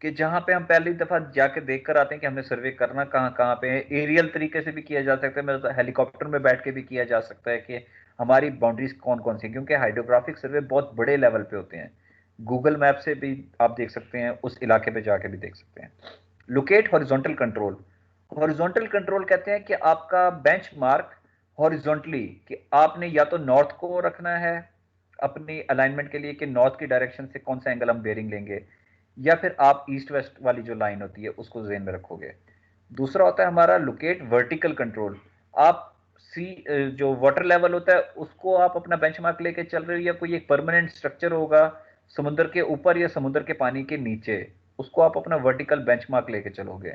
[SPEAKER 1] कि जहां पे हम पहली दफा जाके देख कर आते हैं कि हमने सर्वे करना कहाँ पे है। एरियल तरीके से भी किया जा सकता है, मतलब हेलीकॉप्टर में बैठ के भी किया जा सकता है कि हमारी बाउंड्रीज कौन कौन सी, क्योंकि हाइड्रोग्राफिक सर्वे बहुत बड़े लेवल पे होते हैं। गूगल मैप से भी आप देख सकते हैं, उस इलाके पे जाके भी देख सकते हैं। Locate horizontal control. Horizontal control कहते हैं कि आपका बेंचमार्क हॉरिजॉन्टली, कि आपने या तो नॉर्थ को रखना है अपनी अलाइनमेंट के लिए कि नॉर्थ की डायरेक्शन से कौन सा एंगल हम बेयरिंग लेंगे, या फिर आप ईस्ट वेस्ट वाली जो लाइन होती है उसको ज़हन में रखोगे। दूसरा होता है हमारा लोकेट वर्टिकल कंट्रोल। आप सी जो वाटर लेवल होता है उसको आप अपना बेंचमार्क लेके चल रहे हो, या कोई एक परमानेंट स्ट्रक्चर होगा समुद्र के ऊपर या समुद्र के पानी के नीचे, उसको आप अपना वर्टिकल बेंचमार्क लेके चलोगे।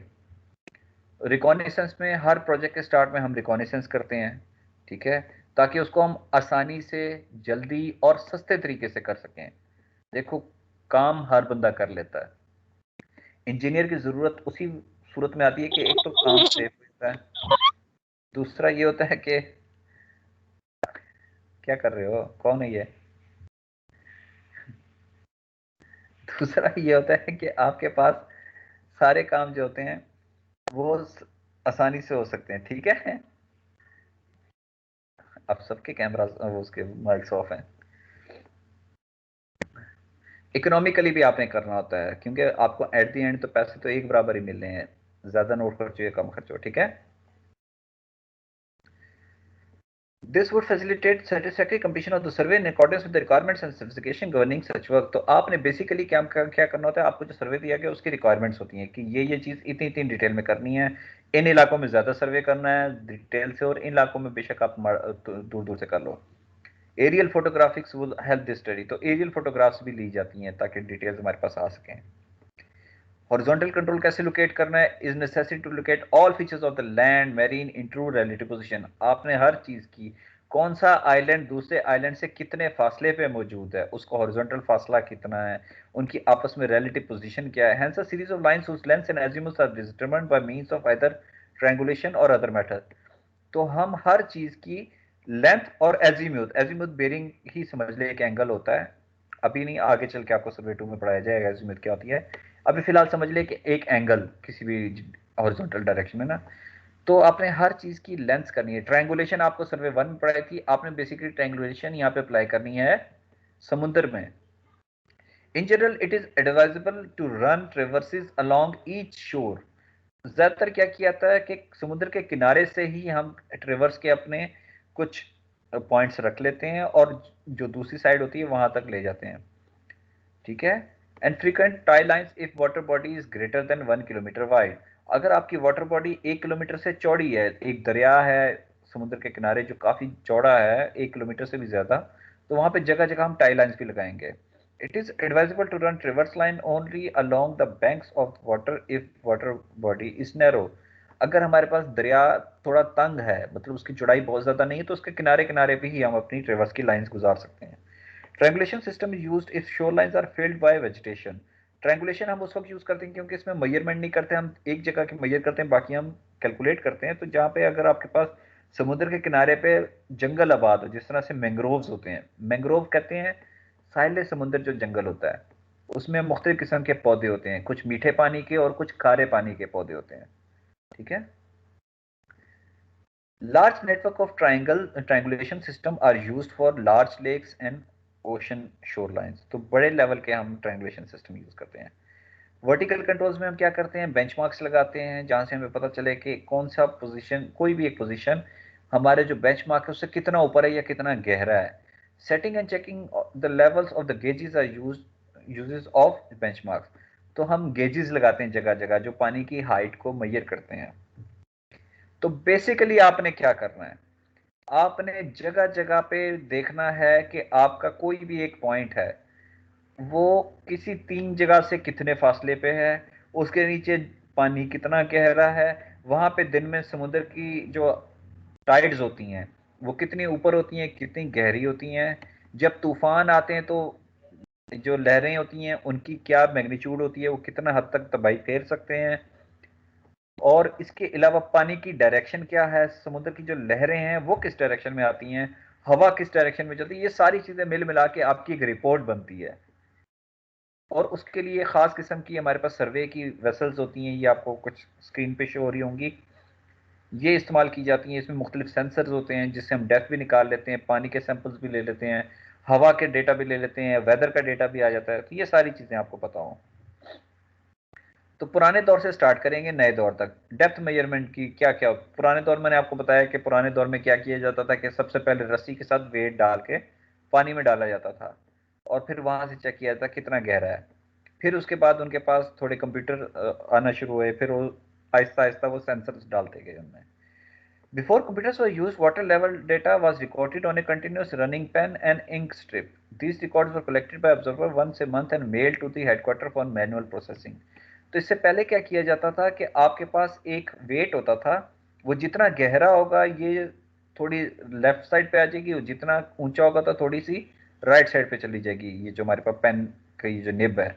[SPEAKER 1] रिकॉग्निशंस में हर प्रोजेक्ट के स्टार्ट में हम रिकॉग्निशंस करते हैं, ठीक है, ताकि उसको हम आसानी से, जल्दी और सस्ते तरीके से कर सकें। देखो काम हर बंदा कर लेता है, इंजीनियर की जरूरत उसी सूरत में आती है कि एक तो काम सेफ होता है, दूसरा ये होता है कि क्या कर रहे हो, कौन है ये, दूसरा ये होता है कि आपके पास सारे काम जो होते हैं वो आसानी से हो सकते हैं, ठीक है। अब सबके कैमरा उसके माइक्स ऑफ हैं। इकोनॉमिकली भी आपने करना होता है, क्योंकि आपको एट द एंड तो पैसे तो एक बराबर ही मिलने हैं, ज्यादा नोट खर्चो या कम खर्चो, ठीक है। This would facilitate satisfactory completion of the survey in accordance with the requirements and specification governing such work। तो आपने बेसिकली क्या करना होता है, आपको जो सर्वे दिया गया उसकी रिक्वायरमेंट्स होती हैं कि ये चीज़ इतनी इतनी डिटेल में करनी है, इन इलाकों में ज़्यादा सर्वे करना है डिटेल से, और इन इलाकों में बेशक आप दूर दूर से कर लो। Aerial photographics will help this study. तो एरियल फोटोग्राफ्स भी ली जाती हैं ताकि डिटेल्स हमारे पास आ सकें। हॉरिजॉन्टल कंट्रोल कैसे लोकेट करना है? Is necessary to locate all features of the land marine in true relative position. आपने हर चीज की कौन सा आइलैंड दूसरे आइलैंड से कितने फासले पे मौजूद है, उसका हॉरिजॉन्टल फासला कितना है, उनकी आपस में रिलेटिव पोजीशन क्या है। Hence a series of lines whose lengths and azimuths are determined by means of either triangulation or other method। तो हम हर चीज की लेंथ और एजीम्यूथ बेरिंग ही समझ ले एक एंगल होता है। अभी नहीं, आगे चल के आपको सर्वे 2 में पढ़ाया जाएगा एजीम्यूथ क्या होती है। अभी फिलहाल समझ ले कि एक एंगल किसी भी हॉरिजॉन्टल डायरेक्शन में ना, तो आपने हर चीज की लेंथ करनी है। ट्रायंगुलेशन आपको सर्वे 1 में पढ़ाई थी, आपने बेसिकली ट्रायंगुलेशन यहाँ पे अप्लाई करनी है समुद्र में। In general it is advisable to run traverses along each shore. ज्यादातर क्या किया जाता है कि समुद्र के किनारे से ही हम ट्रेवर्स के अपने कुछ पॉइंट्स रख लेते हैं और जो दूसरी साइड होती है वहां तक ले जाते हैं, ठीक है। And frequent tie lines if water body is greater than 1 kilometre wide. अगर आपकी वाटर बॉडी 1 किलोमीटर से चौड़ी है, एक दरिया है समुद्र के किनारे जो काफी चौड़ा है 1 किलोमीटर से भी ज्यादा, तो वहां पे जगह जगह हम टाई लाइंस भी लगाएंगे। It is advisable to run traverse line only along the banks of water if water body is narrow। अगर हमारे पास दरिया थोड़ा तंग है, मतलब उसकी चौड़ाई बहुत ज्यादा नहीं है, तो उसके किनारे किनारे पे ही हम अपनी ट्रेवर्स की लाइंस गुजार सकते हैं। Triangulation system is used if shore lines are filled by vegetation. Triangulation हम उस वक्त यूज करते हैं क्योंकि इसमें मेजरमेंट नहीं करते, हम एक जगह की मेजर करते हैं, बाकी हम कैलकुलेट करते हैं। तो जहाँ पे अगर आपके पास समुद्र के किनारे पे जंगल आबाद हो, जिस तरह से मैंग्रोव्स होते हैं, मैंग्रोव कहते हैं साहिल समुद्र जो जंगल होता है, उसमें मुख्तलिफ किस्म के पौधे होते हैं, कुछ मीठे पानी के और कुछ खारे पानी के पौधे होते हैं, ठीक है। Large network of triangulation system are used for large lakes and ocean shore lines. तो बड़े लेवल के हम ट्रायंगुलेशन सिस्टम यूज करते हैं। वर्टिकल कंट्रोल्स में हम क्या करते हैं? बेंचमार्क्स लगाते हैं जहां से हमें पता चले कि कौन सा पोजीशन, कोई भी एक पोजीशन हमारे जो बेंचमार्क है उससे कितना ऊपर है या कितना गहरा है। Setting and checking the levels of the gauges are uses of benchmarks. तो हम गेजेस लगाते हैं जगह जगह जो पानी की हाइट को मेजर करते हैं। तो बेसिकली आपने क्या करना है? आपने जगह जगह पे देखना है कि आपका कोई भी एक पॉइंट है वो किसी 3 जगह से कितने फासले पे है, उसके नीचे पानी कितना गहरा है, वहां पे दिन में समुद्र की जो टाइड्स होती हैं वो कितनी ऊपर होती हैं, कितनी गहरी होती हैं, जब तूफान आते हैं तो जो लहरें होती हैं उनकी क्या मैग्नीट्यूड होती है, वो कितना हद तक तबाही फेर सकते हैं, और इसके अलावा पानी की डायरेक्शन क्या है, समुद्र की जो लहरें हैं वो किस डायरेक्शन में आती हैं, हवा किस डायरेक्शन में चलती है। ये सारी चीजें मिल मिला के आपकी एक रिपोर्ट बनती है। और उसके लिए खास किस्म की हमारे पास सर्वे की वेसल्स होती हैं, ये आपको कुछ स्क्रीन पे शो हो रही होंगी, ये इस्तेमाल की जाती हैं। इसमें मुख्तलिफ सेंसर्स होते हैं जिससे हम डेप्थ भी निकाल लेते हैं, पानी के सैंपल्स भी ले लेते हैं, हवा के डेटा भी ले लेते हैं, वेदर का डेटा भी आ जाता है। तो ये सारी चीजें आपको पता हो। तो पुराने दौर से स्टार्ट करेंगे नए दौर तक। डेप्थ मेजरमेंट की क्या क्या, पुराने दौर मैंने आपको बताया कि पुराने दौर में क्या किया जाता था कि सबसे पहले रस्सी के साथ वेट डाल के पानी में डाला जाता था और फिर वहां से चेक किया जाता कितना गहरा है। फिर उसके बाद उनके पास थोड़े कंप्यूटर आना शुरू हुए, फिर वो आहिस्ता आहिस्ता वो सेंसर्स डालते गए उनमें। Before computers were used, water level data was recorded on a continuous running pen and ink strip. These records were collected by observer once a month and mailed to the headquarter for manual processing. तो इससे पहले क्या किया जाता था कि आपके पास एक वेट होता था, वो जितना गहरा होगा ये थोड़ी लेफ्ट साइड पे आ जाएगी, और जितना ऊंचा होगा तो थोड़ी सी राइट साइड पे चली जाएगी। ये जो हमारे पास पेन की जो निब है,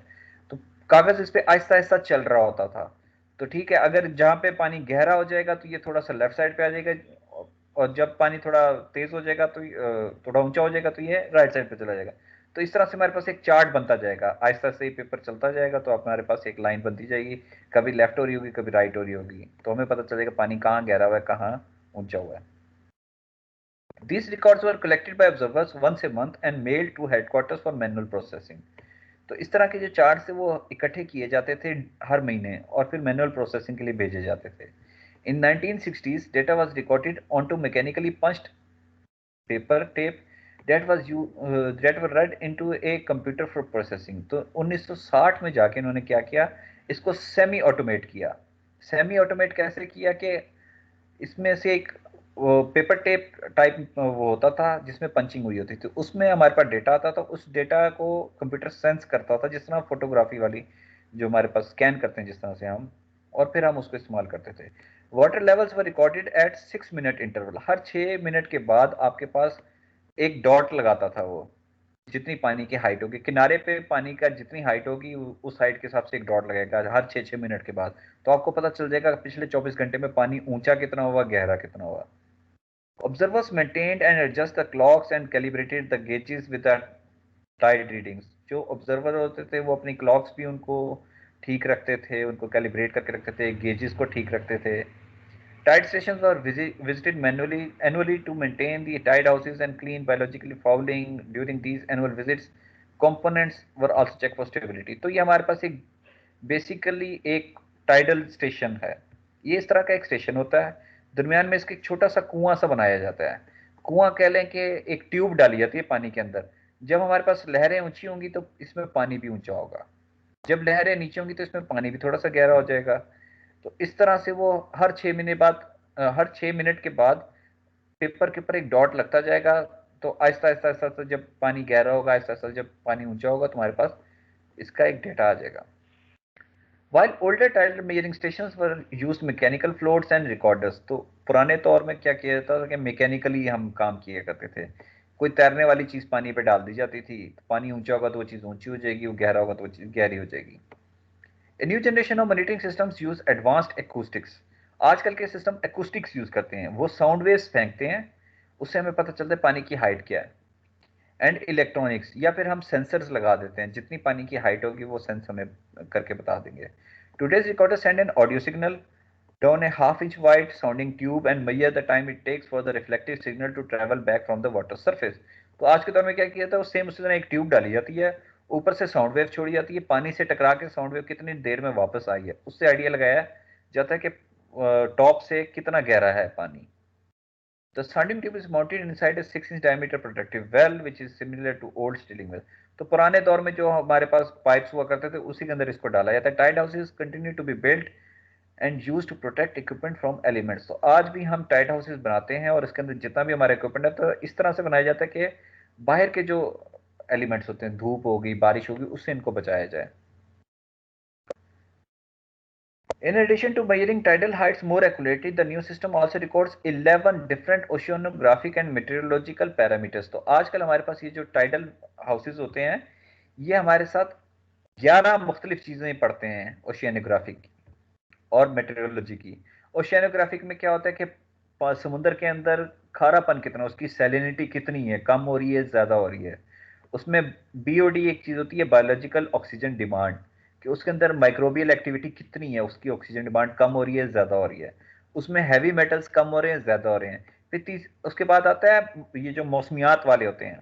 [SPEAKER 1] तो कागज इस पे आहिस्ता आहिस्ता चल रहा होता था। तो ठीक है, अगर जहाँ पे पानी गहरा हो जाएगा तो ये थोड़ा सा लेफ्ट साइड पे आ जाएगा, और जब पानी थोड़ा तेज हो जाएगा तो थोड़ा ऊंचा हो जाएगा तो ये राइट साइड पे चला जाएगा। तो इस तरह से हमारे पास एक चार्ट बनता जाएगा, आहिस्ता से पेपर चलता जाएगा तो हमारे पास एक लाइन बनती जाएगी, कभी लेफ्ट हो रही होगी कभी राइट हो रही होगी, तो हमें पता चलेगा पानी कहाँ गहरा हुआ है कहाँ ऊंचा हुआ है। These records were collected by observers once a month and mailed to headquarters for manual processing. तो इस तरह के जो चार्ट्स थे वो इकट्ठे किए जाते थे हर महीने और फिर मैनुअल प्रोसेसिंग के लिए भेजे जाते थे। In 1960s, data was recorded onto mechanically punched paper tape that were read into a computer for processing. तो 1960 में जाके इन्होंने क्या किया, इसको सेमी ऑटोमेट किया। सेमी ऑटोमेट कैसे किया कि इसमें से एक पेपर टेप टाइप वो होता था जिसमें पंचिंग हुई होती थी, उसमें हमारे पास डेटा आता था, उस डेटा को कंप्यूटर सेंस करता था, जिस तरह फोटोग्राफी वाली जो हमारे पास स्कैन करते हैं जिस तरह से हम, और फिर हम उसको इस्तेमाल करते थे। Water levels were recorded at 6 minute interval, her 6 minute के बाद आपके पास एक डॉट लगाता था वो, जितनी पानी की हाइट होगी किनारे पे, पानी का जितनी हाइट होगी उस हाइट के हिसाब से एक डॉट लगेगा हर 6-6 मिनट के बाद। तो आपको पता चल जाएगा पिछले 24 घंटे में पानी ऊंचा कितना हुआ, गहरा कितना हुआ। Observers maintained and adjust the clocks and calibrated the gauges with the tide readings। जो ऑब्जर्वर होते थे वो अपनी क्लॉक्स भी उनको ठीक रखते थे, उनको कैलिब्रेट करके रखते थे, गेजेस को ठीक रखते थे। Tide stations were visited manually annually to maintain the tide houses and clean biologically fouling। During these annual visits, components were also checked for stability। तो ये हमारे पास एक बेसिकली एक टाइडल स्टेशन है। ये इस तरह का एक स्टेशन होता है, दरमियान में इसके एक छोटा सा कुआं सा बनाया जाता है। कुआं कह लें कि एक ट्यूब डाली जाती है पानी के अंदर। जब हमारे पास लहरें ऊंची होंगी तो इसमें पानी भी ऊंचा होगा, जब लहरें नीचे होंगी तो इसमें पानी भी थोड़ा सा गहरा हो जाएगा। तो इस तरह से वो हर 6 मिनट के बाद पेपर के ऊपर एक डॉट लगता जाएगा। तो आहिस्ता आहिस्ता आहिस्ता जब पानी गहरा होगा, आहिस्ता आहिस्ता जब पानी ऊंचा होगा, तुम्हारे पास इसका एक डेटा आ जाएगा। While older tidal measuring stations were used mechanical floats and recorders। तो पुराने तौर में क्या किया जाता था कि मैकेनिकली हम काम किया करते थे। कोई तैरने वाली चीज पानी पे डाल दी जाती थी, तो पानी ऊंचा होगा तो वो चीज ऊंची हो जाएगी, वो गहरा होगा तो वो चीज गहरी हो जाएगी। A new generation of monitoring systems use advanced acoustics। आजकल के सिस्टम acoustics यूज करते हैं, वो साउंड वेव्स फेंकते हैं, उससे हमें पता चलता है पानी की हाइट क्या है। एंड इलेक्ट्रॉनिक्स, या फिर हम सेंसर्स लगा देते हैं, जितनी पानी की हाइट होगी वो सेंस हमें करके बता देंगे। Today's recorder send an audio signal down a ½ inch wide sounding tube and measure the time it takes for the reflective signal to travel back from the water surface. तो आज के दौर में क्या किया था, सेम उसी तरह एक ट्यूब डाली जाती है, ऊपर से साउंड वेव छोड़ी जाती है, पानी से टकरा के साउंड वेव कितनी देर में वापस आई है, उससे आइडिया लगाया जाता है कि टॉप से कितना गहरा है पानी। The sounding tube is mounted inside a 6-inch diameter protective well, which is similar to old stilling well। तो पुराने दौर में जो हमारे पास पाइप्स हुआ करते थे उसी के अंदर इसको डाला जाता है। Tide houses continue to be built and used to protect equipment from elements. तो आज भी हम टाइड हाउसेस बनाते हैं और इसके अंदर जितना भी हमारा इक्विपमेंट है तो इस तरह से बनाया जाता है कि बाहर के जो एलिमेंट्स होते हैं, धूप होगी, बारिश होगी, उससे इनको बचाया जाए। In addition to measuring tidal heights more accurately, the new system also records 11 different oceanographic and meteorological parameters। तो आजकल हमारे पास ये जो टाइडल हाउसेस होते हैं, ये हमारे साथ 11 मुख्तलिफ चीजें पढ़ते हैं ओशियानोग्राफिक और मेटेरियोलॉजी की। ओशियानोग्राफिक में क्या होता है कि समुद्र के अंदर खारापन कितना, उसकी सैलिनिटी कितनी है, कम हो रही है, ज्यादा हो रही है। उसमें बीओडी एक चीज होती है, बायोलॉजिकल ऑक्सीजन डिमांड, कि उसके अंदर माइक्रोबियल एक्टिविटी कितनी है, उसकी ऑक्सीजन डिमांड कम हो रही है, ज्यादा हो रही है। उसमें हैवी मेटल्स कम हो रहे हैं, ज्यादा हो रहे हैं। फिर उसके बाद आता है ये जो मौसमियात वाले होते हैं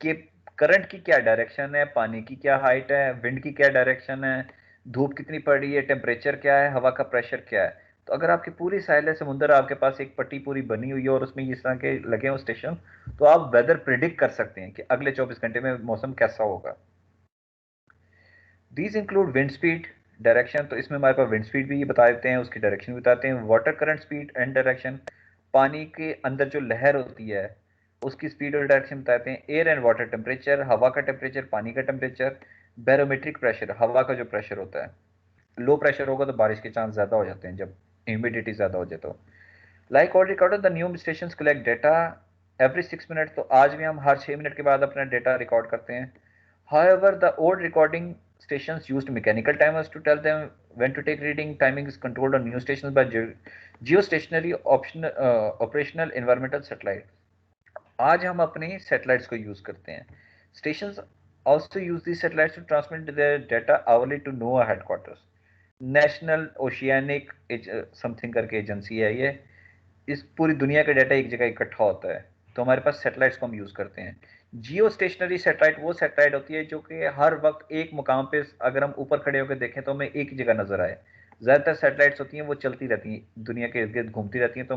[SPEAKER 1] कि करंट की क्या डायरेक्शन है, पानी की क्या हाइट है, विंड की क्या डायरेक्शन है, धूप कितनी पड़ रही है, टेम्परेचर क्या है, हवा का प्रेशर क्या है। तो अगर आपकी पूरी साहिल है समुद्र, आपके पास एक पट्टी पूरी बनी हुई है और उसमें इस तरह के लगे हो स्टेशन, तो आप वेदर प्रिडिक्ट कर सकते हैं कि अगले 24 घंटे में मौसम कैसा होगा। These include wind speed, direction, तो इसमें हमारे पास विंड स्पीड भी बता देते हैं, उसकी डायरेक्शन भी बताते हैं। Water current speed and direction, पानी के अंदर जो लहर होती है उसकी स्पीड और डायरेक्शन बताते हैं। एयर एंड वाटर टेम्परेचर, हवा का टेम्परेचर, पानी का टेम्परेचर। बैरोमेट्रिक प्रेशर, हवा का जो प्रेशर होता है, लो प्रेशर होगा तो बारिश के चांस ज्यादा हो जाते हैं जब ह्यूमिडिटी ज्यादा हो जाए तो। Like all recorder, the new station collect data every 6 minute. तो आज भी हम हर 6 मिनट के बाद अपना डेटा रिकॉर्ड करते हैं। However, the old recording stations used mechanical timers to tell them when to take reading। Timing is controlled on new stations by geostationary operational environmental satellite। आज हम अपने satellites को use करते हैं। Stations also use these satellites to transmit their data hourly to NOAA headquarters। National Oceanic something करके agency है ये, इस पूरी दुनिया का डाटा एक जगह इकट्ठा होता है, तो हमारे पास सैटेलाइट्स को हम यूज करते हैं। जियो स्टेशनरी सैटेलाइट वो सैटेलाइट होती है जो कि हर वक्त एक मुकाम पे, अगर हम ऊपर खड़े होकर देखें तो हमें एक ही जगह नजर आए। ज्यादातर सैटेलाइट्स होती हैं वो चलती रहती हैं, दुनिया के इर्द गिर्द घूमती रहती हैं, तो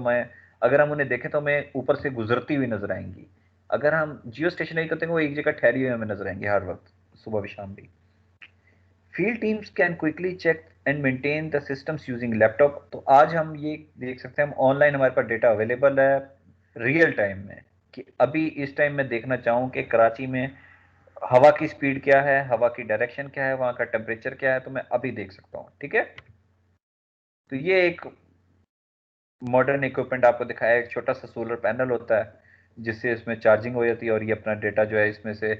[SPEAKER 1] अगर हम उन्हें देखें तो हमें ऊपर से गुजरती हुई नजर आएंगी। अगर हम जियो स्टेशनरी करते हैं वो एक जगह ठहरी हुई हमें नजर आएंगी हर वक्त, सुबह भी शाम भी। Field teams can quickly check and maintain the systems using laptop. तो आज हम ये देख सकते हैं, हम ऑनलाइन हमारे पास डेटा अवेलेबल है रियल टाइम में, कि अभी इस टाइम में देखना चाहूँ कि कराची में हवा की स्पीड क्या है, हवा की डायरेक्शन क्या है, वहां का टेम्परेचर क्या है, तो मैं अभी देख सकता हूँ। ठीक है, तो ये एक मॉडर्न इक्विपमेंट आपको दिखाया। एक छोटा सा सोलर पैनल होता है जिससे इसमें चार्जिंग हो जाती है और ये अपना डेटा जो है इसमें से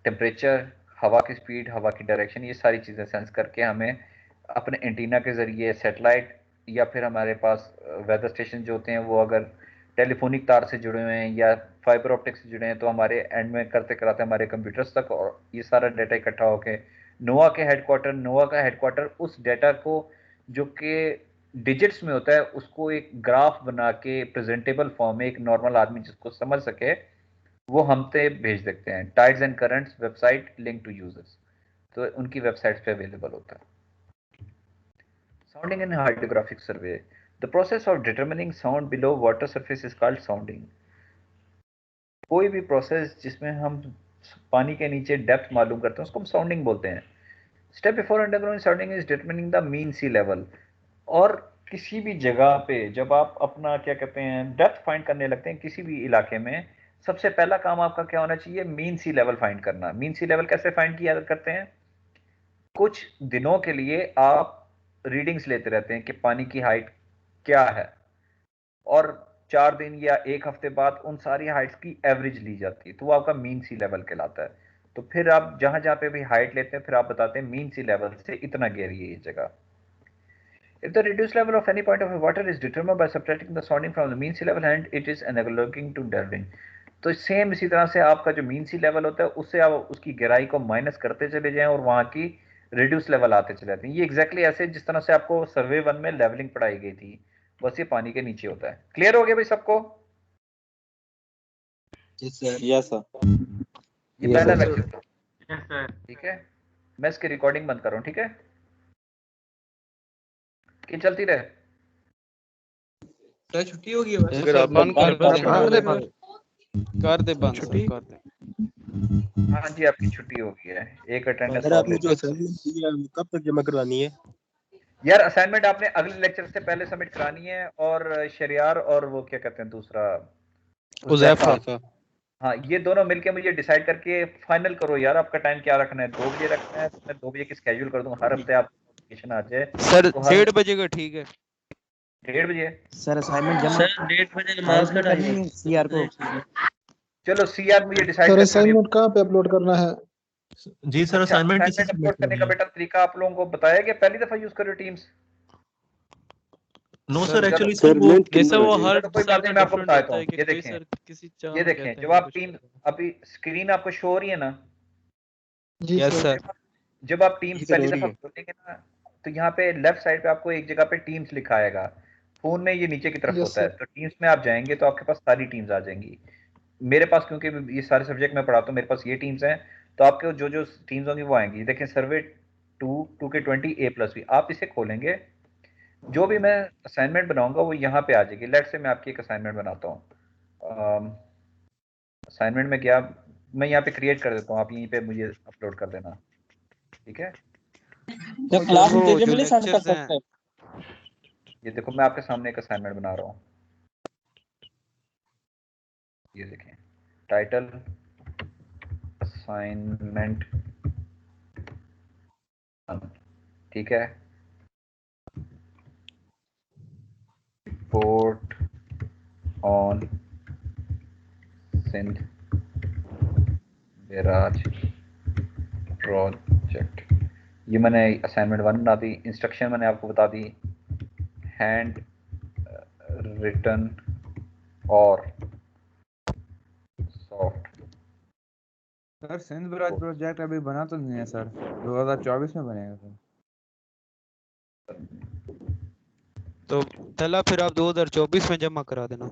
[SPEAKER 1] टेम्परेचर, हवा की स्पीड, हवा की डायरेक्शन, ये सारी चीज़ें सेंस करके हमें अपने एंटीना के ज़रिए, सैटेलाइट या फिर हमारे पास वेदर स्टेशन जो होते हैं वो अगर टेलीफोनिक तार से जुड़े हुए हैं या फाइबर ऑप्टिक से जुड़े हैं तो हमारे एंड में करते कराते हमारे कंप्यूटर्स तक और ये सारा डाटा इकट्ठा होके नोवा का हेडक्वार्टर उस डाटा को जो कि डिजिट्स में होता है उसको एक ग्राफ बना के प्रेजेंटेबल फॉर्म में एक नॉर्मल आदमी जिसको समझ सके वो हम पे भेज देते हैं। Tides and currents website link to users, तो उनकी वेबसाइट पे अवेलेबल होता है। Sounding and hydrographic survey, the process of determining sound below water surface is called sounding. कोई भी प्रोसेस जिसमें हम पानी के नीचे डेप्थ मालूम करते हैं उसको हम साउंडिंग बोलते हैं। Step before underground sounding is determining the mean sea level. और किसी भी जगह पे जब आप अपना क्या कहते हैं डेप्थ फाइंड करने लगते हैं किसी भी इलाके में, सबसे पहला काम आपका क्या होना चाहिए, मीन सी लेवल फाइंड करना। मीन सी लेवल कैसे फाइंड किया करते हैं, कुछ दिनों के लिए आप रीडिंग्स लेते रहते हैं कि पानी की हाइट क्या है और 4 दिन या 1 हफ्ते बाद उन सारी हाइट्स की एवरेज ली जाती है, तो वो आपका मीन सी लेवल कहलाता है। तो फिर आप जहां जहां पे भी हाइट लेते हैं फिर आप बताते हैं मीन सी लेवल से इतना गहरी है ये जगह। If the reduced level of any point of water is determined by subtracting the sounding from the mean sea level and it is analoging to delving, तो सेम इसी तरह से आपका जो मीन सी लेवल होता है उससे आप उसकी गहराई को माइनस करते चले जाएं और वहां की रिड्यूस लेवल आते चले जाते हैं। ये एग्जैक्टली ऐसे जिस तरह से आपको सर्वे 1 में लेवलिंग पढ़ाई गई थी, बस ये पानी के नीचे होता है। क्लियर हो गया भाई सबको?
[SPEAKER 5] Yes sir.
[SPEAKER 1] ये पहला लेक्चर, ठीक है। मैं इसकी रिकॉर्डिंग बंद कर रहा हूँ, ठीक है, कि चलती रहे।
[SPEAKER 5] सर छुट्टी होगी बस।
[SPEAKER 6] अगर आप
[SPEAKER 5] बंद कर दे बंद
[SPEAKER 3] छुट्टी
[SPEAKER 5] कर दे।
[SPEAKER 1] हाँ जी, आपकी छुट्टी हो गई है। एक अटेंडेंस
[SPEAKER 2] सर
[SPEAKER 1] और
[SPEAKER 2] आपने
[SPEAKER 1] ले
[SPEAKER 2] जो
[SPEAKER 1] लो।
[SPEAKER 2] असाइनमेंट दी है कब तक जमा करवानी है?
[SPEAKER 1] यार असाइनमेंट आपने अगले लेक्चर से पहले सबमिट करानी है। और शरियार और वो क्या कहते हैं दूसरा
[SPEAKER 5] उज़ैफा।
[SPEAKER 1] हाँ, ये दोनों मिलके मुझे डिसाइड करके फाइनल करो यार, आपका टाइम क्या रखना है। 2 बजे रखना है तो मैं 2 बजे की स्केड्यूल कर दूंगा, हर हफ्ते आप नोटिफिकेशन आ जाए।
[SPEAKER 5] सर
[SPEAKER 1] तो हर
[SPEAKER 5] 1:30 बजे का ठीक है।
[SPEAKER 1] 1:30 बजे
[SPEAKER 4] सर असाइनमेंट जमा
[SPEAKER 3] सर 1:30 बजे नमाज का टाइम है
[SPEAKER 4] सीआर को।
[SPEAKER 1] चलो सीआर मुझे डिसाइड
[SPEAKER 9] सर
[SPEAKER 1] करके
[SPEAKER 9] असाइनमेंट कहाँ पे अपलोड करना है?
[SPEAKER 7] जी सर,
[SPEAKER 1] अच्छा,
[SPEAKER 7] असाइनमेंट
[SPEAKER 1] असाइनमेंट
[SPEAKER 7] किसी
[SPEAKER 1] अपलोड करने का बेटा तरीका आप लोगों को बताया कि पहली दफा यूज कर रहे हो teams?
[SPEAKER 7] No
[SPEAKER 5] sir,
[SPEAKER 7] sir, actually sir वो
[SPEAKER 5] जैसे वो हर
[SPEAKER 1] तो कोई
[SPEAKER 5] सर
[SPEAKER 1] बात
[SPEAKER 5] का
[SPEAKER 1] नहीं, मैं आपको
[SPEAKER 5] डिफरेंट
[SPEAKER 1] बताता
[SPEAKER 5] होता है
[SPEAKER 1] हूँ।
[SPEAKER 5] कि
[SPEAKER 1] ये
[SPEAKER 5] कोई
[SPEAKER 1] देखें,
[SPEAKER 5] सर किसी चाह
[SPEAKER 1] ये
[SPEAKER 5] में
[SPEAKER 1] देखें,
[SPEAKER 5] कहते
[SPEAKER 1] जब
[SPEAKER 5] हैं
[SPEAKER 1] आप
[SPEAKER 5] कुछ
[SPEAKER 1] टीम
[SPEAKER 5] कहते हैं।
[SPEAKER 1] अभी स्क्रीन आपको शो हो रही है ना,
[SPEAKER 9] जी
[SPEAKER 5] यस
[SPEAKER 9] सर।
[SPEAKER 5] सर।
[SPEAKER 1] जब आप टीम्स
[SPEAKER 2] जी सर,
[SPEAKER 1] पहली
[SPEAKER 2] हो रही
[SPEAKER 1] दफा
[SPEAKER 2] है।
[SPEAKER 1] खोलेंगे ना तो यहाँ पे लेफ्ट साइड पे आपको एक जगह पे टीम्स लिखा आएगा। फोन में ये नीचे की तरफ
[SPEAKER 9] यस
[SPEAKER 1] होता है,
[SPEAKER 9] सर।
[SPEAKER 1] तो टीम्स में आप जाएंगे तो आपके पास सारी टीम्स आ जाएंगी। मेरे पास क्योंकि ये सारे सब्जेक्ट मैं पढ़ाता हूँ, मेरे पास ये टीम्स हैं, तो आपके जो जो टीम्स होंगी वो आएंगी। देखें, सर्वे 2 के 20 A+B, आप इसे खोलेंगे, जो भी मैं असाइनमेंट बनाऊंगा वो यहाँ पे आ जाएगी। लेट से मैं आपकी एक असाइनमेंट बनाता हूँ। असाइनमेंट में क्या, मैं यहाँ पे क्रिएट कर देता हूँ, आप यहीं पे मुझे अपलोड कर देना, ठीक है।
[SPEAKER 5] तो क्लास में जो लेक्चर्स हैं।
[SPEAKER 1] ये देखो, मैं आपके सामने एक असाइनमेंट बना रहा हूँ। ये देखें, टाइटल असाइनमेंट, ठीक है। Report on Sindh barrage project. ये मैंने असाइनमेंट 1 बना दी। इंस्ट्रक्शन मैंने आपको बता दी, हैंड रिटन और soft.
[SPEAKER 10] Sir Sindh barrage project अभी बना तो नहीं है सर, 2024 में बनेगा सर।
[SPEAKER 5] तो चला फिर आप 2024 में जमा करा देना।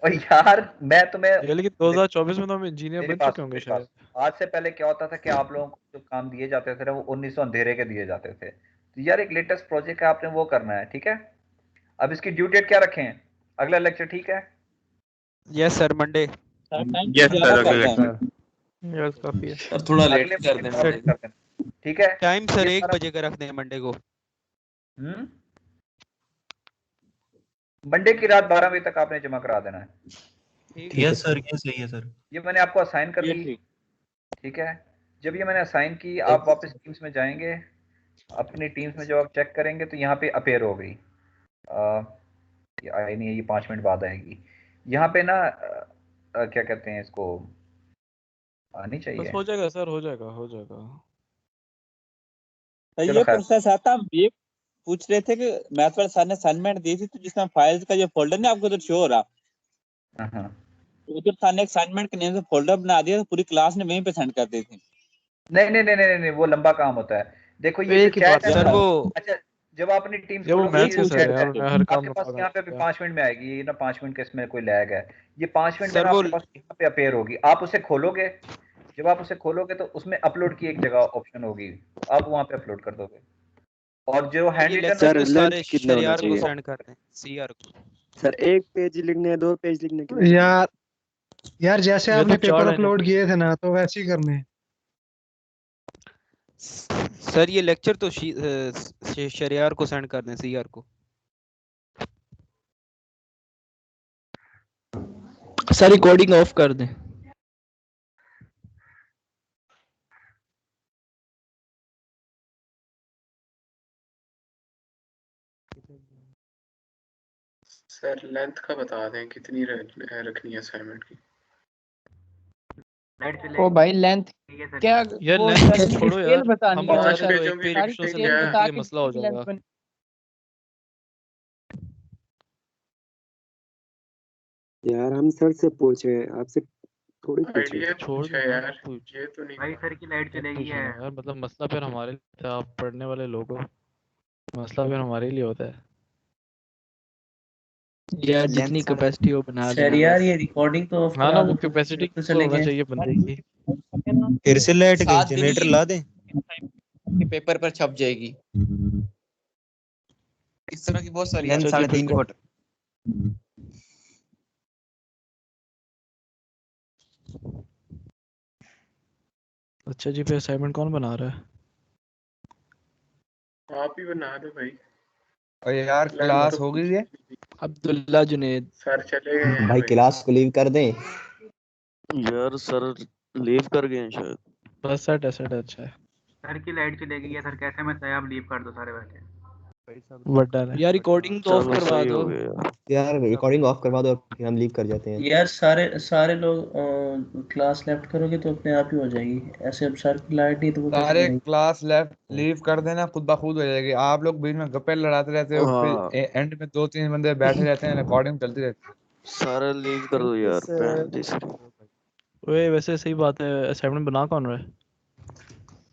[SPEAKER 1] और यार मैं तुम्हें,
[SPEAKER 6] लेकिन 2024 में तो हम इंजीनियर
[SPEAKER 1] मेरे
[SPEAKER 6] बन
[SPEAKER 1] पास
[SPEAKER 6] चुके होंगे
[SPEAKER 1] मेरे
[SPEAKER 6] शायद।
[SPEAKER 1] पास आज से पहले क्या होता था कि आप लोगों को जो काम दिए जाते थे ना वो 1900 अंधेरे के दिए जाते थे। तो यार एक लेटेस्ट प्रोजेक्ट है, आपने वो करना है, ठीक है। अब इसकी ड्यू डेट क्या रखें, अगला लेक्चर, ठीक है।
[SPEAKER 5] Yes sir, Monday.
[SPEAKER 6] Yes sir, अगले लेक्चर।
[SPEAKER 3] यस काफी है
[SPEAKER 2] सर थोड़ा लेट
[SPEAKER 1] अगले
[SPEAKER 2] कर देना।
[SPEAKER 1] कर देना, ठीक है।
[SPEAKER 5] टाइम सर
[SPEAKER 1] ये
[SPEAKER 5] 1
[SPEAKER 1] सारा-
[SPEAKER 5] बजे का रख दें मंडे को।
[SPEAKER 1] मंडे की रात 12 बजे तक आपने जमा करा देना है।
[SPEAKER 7] यस सर, ये सही है सर।
[SPEAKER 1] ये मैंने आपको असाइन कर
[SPEAKER 2] ये
[SPEAKER 1] दी,
[SPEAKER 2] ठीक।
[SPEAKER 1] ठीक है। जब ये मैंने असाइन की, आप वापस टीम्स में जाएंगे, अपनी टीम्स में जब आप चेक करेंगे तो यहाँ पे अपेयर हो गई। ये आई नहीं है, ये 5 मिनट बाद आएगी। यहाँ पे ना क्या कहते हैं इसको, आनी
[SPEAKER 11] बस
[SPEAKER 1] चाहिए।
[SPEAKER 11] हो जाएगा सर, हो जाएगा हो जाएगा।
[SPEAKER 1] चलो
[SPEAKER 12] ये
[SPEAKER 1] खैर,
[SPEAKER 12] प्रोसेस आता, हम ये पूछ रहे थे कि मैथ वाले सर ने असाइनमेंट दी थी, तो जिसमें फाइल्स का जो फोल्डर नहीं आपको उधर शो हो रहा,
[SPEAKER 1] हाँ
[SPEAKER 12] उधर सर ने असाइनमेंट के नेम से फोल्डर बना दिया, तो पूरी क्लास ने वहीं पे सेंड कर दी थी।
[SPEAKER 1] नहीं नहीं नहीं नहीं नहीं, वो लंबा काम होता है। देखो ये जो
[SPEAKER 3] एक ही
[SPEAKER 1] चैट
[SPEAKER 3] बात
[SPEAKER 1] है
[SPEAKER 5] सर
[SPEAKER 1] ना,
[SPEAKER 5] वो
[SPEAKER 1] अच्छा जब आप अपनी टीम्स
[SPEAKER 11] ये वो
[SPEAKER 1] खोलोगे,
[SPEAKER 11] मैथ्स
[SPEAKER 1] ये
[SPEAKER 11] है
[SPEAKER 1] जो
[SPEAKER 11] सर
[SPEAKER 1] चैट
[SPEAKER 11] यार,
[SPEAKER 1] है
[SPEAKER 11] मैं हर काम
[SPEAKER 1] आपके
[SPEAKER 11] में
[SPEAKER 1] पास
[SPEAKER 11] पागल
[SPEAKER 1] यहाँ पे
[SPEAKER 11] क्या।
[SPEAKER 1] 5 मिनट में आएगी, ये ना 5 मिनट के इसमें कोई लैग है। ये 5 मिनट में
[SPEAKER 5] सर
[SPEAKER 1] ना
[SPEAKER 5] वो
[SPEAKER 1] आपके पास यहाँ पे अपेयर होगी, आप उसे खोलोगे। जब आप उसे खोलोगे तो उसमें अपलोड की एक जगह ऑप्शन होगी, आप वहां पे अपलोड कर दोगे। और जो हैंड
[SPEAKER 5] ये
[SPEAKER 1] रिटन
[SPEAKER 5] लेक्चर
[SPEAKER 1] होगा,
[SPEAKER 5] तो सारे शरियार को सेंड कर दें, सीआर को।
[SPEAKER 13] सर 1 पेज लिखने हैं, 2 पेज लिखने के
[SPEAKER 9] यार यार जैसे
[SPEAKER 11] ये
[SPEAKER 9] आपने
[SPEAKER 11] तो 4
[SPEAKER 9] पेपर
[SPEAKER 11] लाइनें
[SPEAKER 9] अपलोड
[SPEAKER 11] थी।
[SPEAKER 9] किए थे ना, तो वैसे ही करने हैं।
[SPEAKER 5] सर ये लेक्चर तो शरियार को सेंड कर दें, सीआर को।
[SPEAKER 3] सर रिकॉर्डिंग ऑफ कर दें।
[SPEAKER 13] सर लेंथ का बता दें कितनी रखनी है असाइनमेंट की।
[SPEAKER 14] ओ भाई लेंथ क्या,
[SPEAKER 11] यार
[SPEAKER 14] वो
[SPEAKER 11] लेंथ
[SPEAKER 14] सर
[SPEAKER 11] छोड़ो
[SPEAKER 14] स्केल
[SPEAKER 11] यार,
[SPEAKER 14] बतानी
[SPEAKER 11] हम
[SPEAKER 14] है,
[SPEAKER 11] लोग
[SPEAKER 14] और
[SPEAKER 13] 5
[SPEAKER 11] चाहते
[SPEAKER 14] सर
[SPEAKER 11] तो
[SPEAKER 13] पेजों
[SPEAKER 11] एक
[SPEAKER 13] की
[SPEAKER 11] पेज
[SPEAKER 14] सारी
[SPEAKER 11] एक्स्ट्रा सेंड
[SPEAKER 13] लिखनी
[SPEAKER 14] स्केल
[SPEAKER 11] कर दें,
[SPEAKER 13] है।
[SPEAKER 14] बता
[SPEAKER 11] उसके लिए
[SPEAKER 14] के
[SPEAKER 11] मसला हो
[SPEAKER 14] कितनी लेंथ
[SPEAKER 11] जाएगा।
[SPEAKER 14] बन।
[SPEAKER 13] यार हम सर से पूछ रहे हैं, आपसे थोड़ी पूछे। आइडिया
[SPEAKER 11] छोड़
[SPEAKER 13] पूछा
[SPEAKER 11] दो ना,
[SPEAKER 13] यार,
[SPEAKER 11] मत पूछ
[SPEAKER 13] ये तो नहीं।
[SPEAKER 15] भाई सर की लाइट
[SPEAKER 11] मत
[SPEAKER 15] चलेगी
[SPEAKER 11] पूछो
[SPEAKER 15] है।
[SPEAKER 11] ना यार, मतलब मसला फिर हमारे लिए था, आप पढ़ने वाले लोग हो, मसला फिर हमारे लिए होता है।
[SPEAKER 3] यार जितनी कैपेसिटी हो बना
[SPEAKER 15] सर
[SPEAKER 3] लेना
[SPEAKER 15] यार
[SPEAKER 3] बस।
[SPEAKER 15] ये रिकॉर्डिंग तो ऑफ
[SPEAKER 11] हाँ ना,
[SPEAKER 15] करा
[SPEAKER 11] वो
[SPEAKER 15] दो,
[SPEAKER 11] कैपेसिटी
[SPEAKER 15] तो
[SPEAKER 11] तो होना
[SPEAKER 15] चलेंगे।
[SPEAKER 11] चाहिए बंदे की।
[SPEAKER 4] फिर से लाइट गई,
[SPEAKER 12] 7 दिन
[SPEAKER 4] जनरेटर
[SPEAKER 12] की
[SPEAKER 4] ला दें।
[SPEAKER 12] के पेपर पर छप जाएगी। इस तरह की बहुत सारी
[SPEAKER 11] अच्छा जी, फिर
[SPEAKER 12] 3.5
[SPEAKER 11] कौन। अच्छा जी, फिर असाइनमेंट कौन बना रहा है?
[SPEAKER 13] आप ही बना दो भाई।
[SPEAKER 10] और यार
[SPEAKER 13] लेंथ
[SPEAKER 10] क्लास
[SPEAKER 13] तो
[SPEAKER 10] हो गई है।
[SPEAKER 3] अब्दुल्ला जुनेद।
[SPEAKER 13] सर चले गए हैं
[SPEAKER 4] भाई
[SPEAKER 13] भाई।
[SPEAKER 4] क्लास को लीव कर दें।
[SPEAKER 6] यार सर लीव कर गए हैं शायद।
[SPEAKER 11] बस सेट है, सेट है, अच्छा है।
[SPEAKER 15] सर की लाइट चलेगी है सर, कैसे मैं तय, आप लीव कर दो सारे बैठे।
[SPEAKER 11] बड़ा है।
[SPEAKER 3] यार रिकॉर्डिंग तो ऑफ
[SPEAKER 6] चलो
[SPEAKER 3] करवा
[SPEAKER 6] सही
[SPEAKER 3] दो।
[SPEAKER 6] हो गया।
[SPEAKER 4] यार रिकॉर्डिंग ऑफ करवा दो और फिर हम लीव कर जाते हैं।
[SPEAKER 15] यार सारे सारे लोग क्लास लेफ्ट करोगे तो अपने आप ही हो जाएगी, ऐसे अब सर की लाइट नहीं तो वो कैसे
[SPEAKER 10] सारे
[SPEAKER 15] बनेगी।
[SPEAKER 10] क्लास लेफ्ट लीव कर देना, खुद ब खुद हो जाएगी। आप लोग बीच में गप्पे लड़ाते रहते हो, फिर
[SPEAKER 6] हाँ
[SPEAKER 10] एंड में 2-3 बंदे बैठे रहते हैं, रिकॉर्डिंग चलती रहती है।
[SPEAKER 6] सारा लीव कर दो यार, बहन जी सर।
[SPEAKER 11] ओए वैसे सही बात है, असाइनमेंट बना कौन रहा है?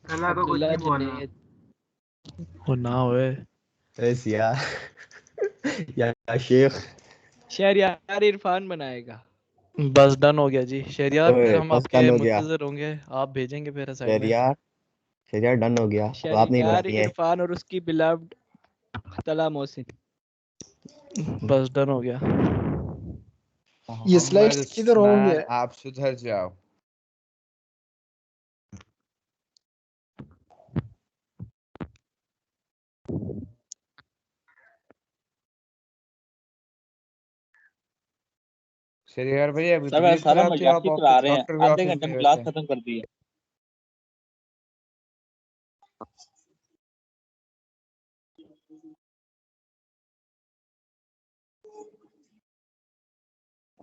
[SPEAKER 15] अल्लाह को कुछ
[SPEAKER 3] अब्दुल्ला
[SPEAKER 15] नहीं बोलना।
[SPEAKER 3] जुनेद।
[SPEAKER 11] वो ना होए।
[SPEAKER 4] यार या शेख।
[SPEAKER 3] शहरयार इरफान बनाएगा।
[SPEAKER 11] बस डन हो गया जी शहरियार, फिर हम
[SPEAKER 4] बस
[SPEAKER 11] आपके
[SPEAKER 4] डन हो गया।
[SPEAKER 11] मुंतजर होंगे, आप भेजेंगे फिर असाइनमेंट।
[SPEAKER 4] शहरियार, शहरियार डन हो गया, अब आपने ही
[SPEAKER 3] शहरयार
[SPEAKER 4] बनानी है।
[SPEAKER 3] इरफान और उसकी बिलव्ड तला मोहसिन।
[SPEAKER 11] बस डन हो गया।
[SPEAKER 9] ये
[SPEAKER 10] मोहम्मद
[SPEAKER 9] स्लाइड्स किधर होंगे?
[SPEAKER 10] उस्मान, आप सुधर जाओ। शरीर भाई अभी तो
[SPEAKER 12] सर
[SPEAKER 10] लीव
[SPEAKER 12] सारा
[SPEAKER 10] कराते हो
[SPEAKER 12] मजाक
[SPEAKER 10] आप,
[SPEAKER 12] ही करा
[SPEAKER 10] ऑफिस
[SPEAKER 12] रहे हैं,
[SPEAKER 10] डॉक्टर के
[SPEAKER 12] आधे
[SPEAKER 10] ऑफिस
[SPEAKER 12] घंटे
[SPEAKER 10] में
[SPEAKER 12] में क्लास
[SPEAKER 10] वैसे।
[SPEAKER 12] खत्म कर दी है।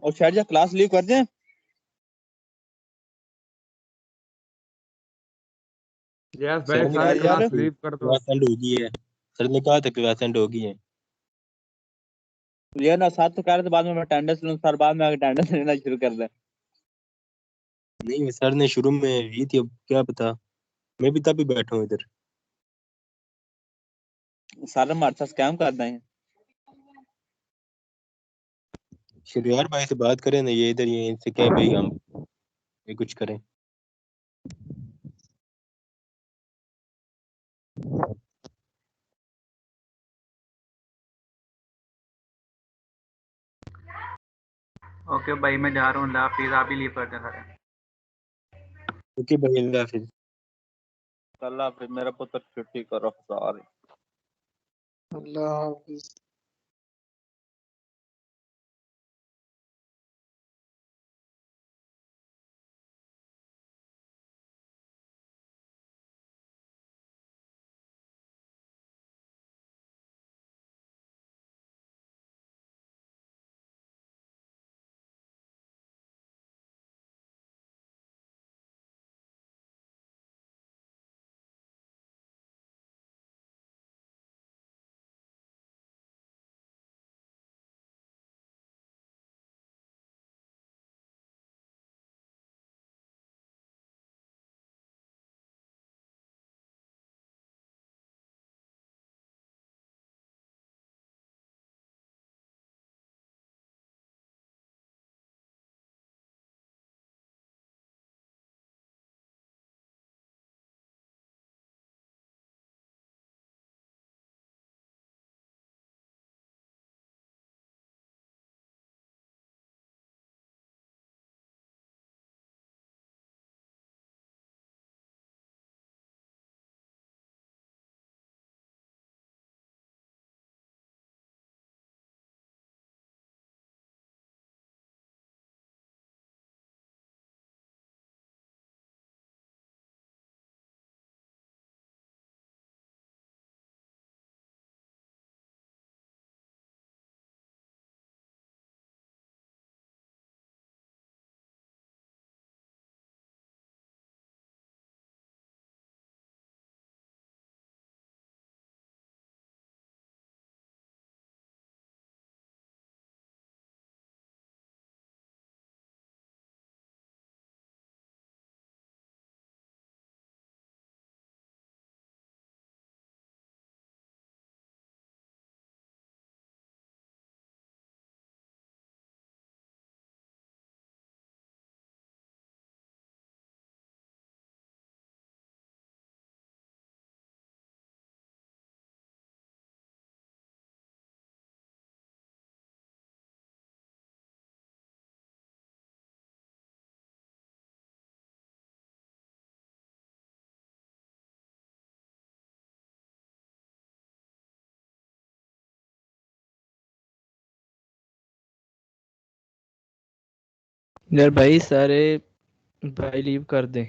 [SPEAKER 12] और शायद जा क्लास लीव कर दें।
[SPEAKER 10] यस भाई
[SPEAKER 12] सर ने
[SPEAKER 10] सारे
[SPEAKER 12] कहा यार
[SPEAKER 10] क्लास लीव कर दो।
[SPEAKER 2] क्लास एंड होगी है। सर ने कहा था क्लास एंड होगी है।
[SPEAKER 12] ये ना साथ तो कह रहे थे बाद में अटेंडेंस लूं, सर बाद में आके अटेंडेंस लेना शुरू कर दें।
[SPEAKER 2] नहीं सर ने शुरू में ली थी, अब क्या पता, मैं भी तभी बैठा हूँ इधर।
[SPEAKER 12] सारे हमारे साथ स्कैम कर रहे हैं।
[SPEAKER 2] शरियार भाई से बात करें ना, ये इधर ये इनसे कहें भाई हम ये कुछ करें।
[SPEAKER 15] ओके भाई मैं जा रहा हूँ, अल्लाह हाफिज़, आप ही लीव कर दें सारे।
[SPEAKER 2] ओके भाई, अल्लाह हाफिज।
[SPEAKER 12] अल्लाह फिर मेरा पुत्र छुट्टी करो सारे।
[SPEAKER 9] अल्लाह हाफिज।
[SPEAKER 3] यार भाई सारे भाई लीव कर दें।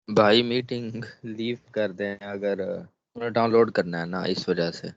[SPEAKER 16] भाई मीटिंग लीव कर दें अगर उन्हें डाउनलोड करना है ना इस वजह से।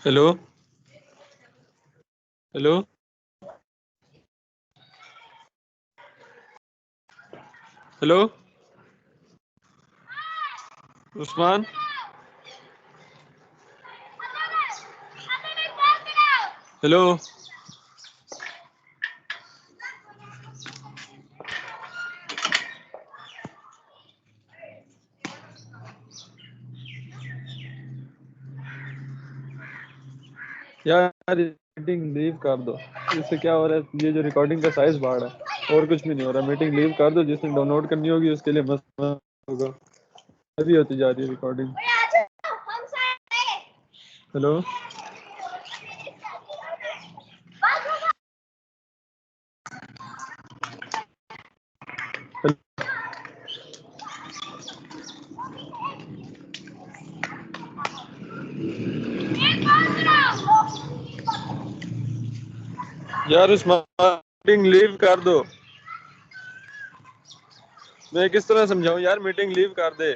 [SPEAKER 17] Hello hello hello Usman hello यार मीटिंग लीव कर दो। इससे क्या हो रहा है, ये जो रिकॉर्डिंग का साइज बढ़ रहा है और कुछ भी नहीं हो रहा। मीटिंग लीव कर दो, जिसने डाउनलोड करनी होगी उसके लिए मस्त होगा। अभी होती जा रही है रिकॉर्डिंग। हेलो यार उस मीटिंग लीव कर दो। मैं किस तरह समझाऊं यार, मीटिंग लीव कर दे।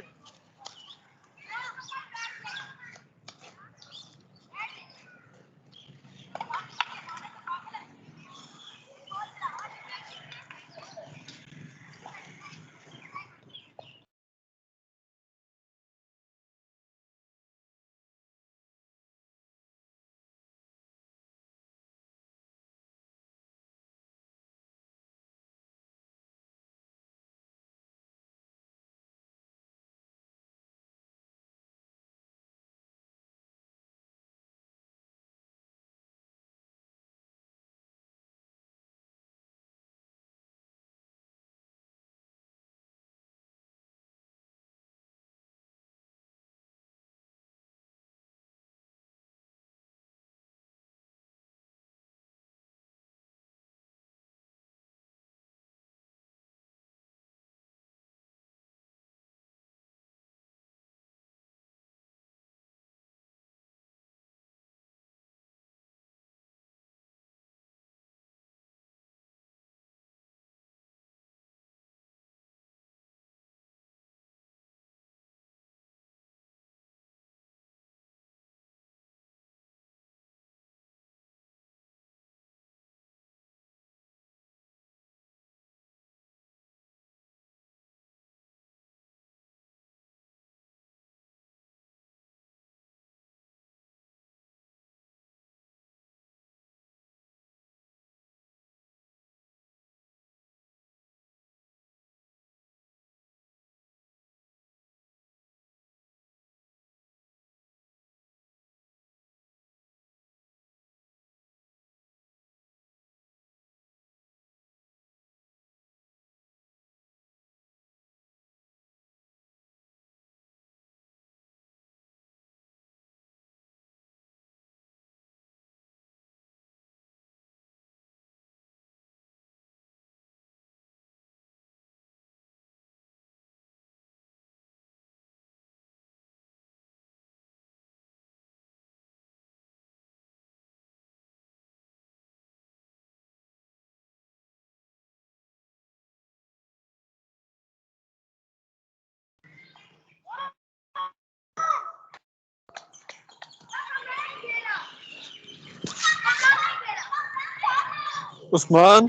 [SPEAKER 17] उस्मान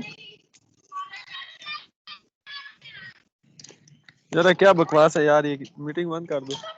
[SPEAKER 17] जरा क्या बकवास है यार, ये मीटिंग बंद कर दो।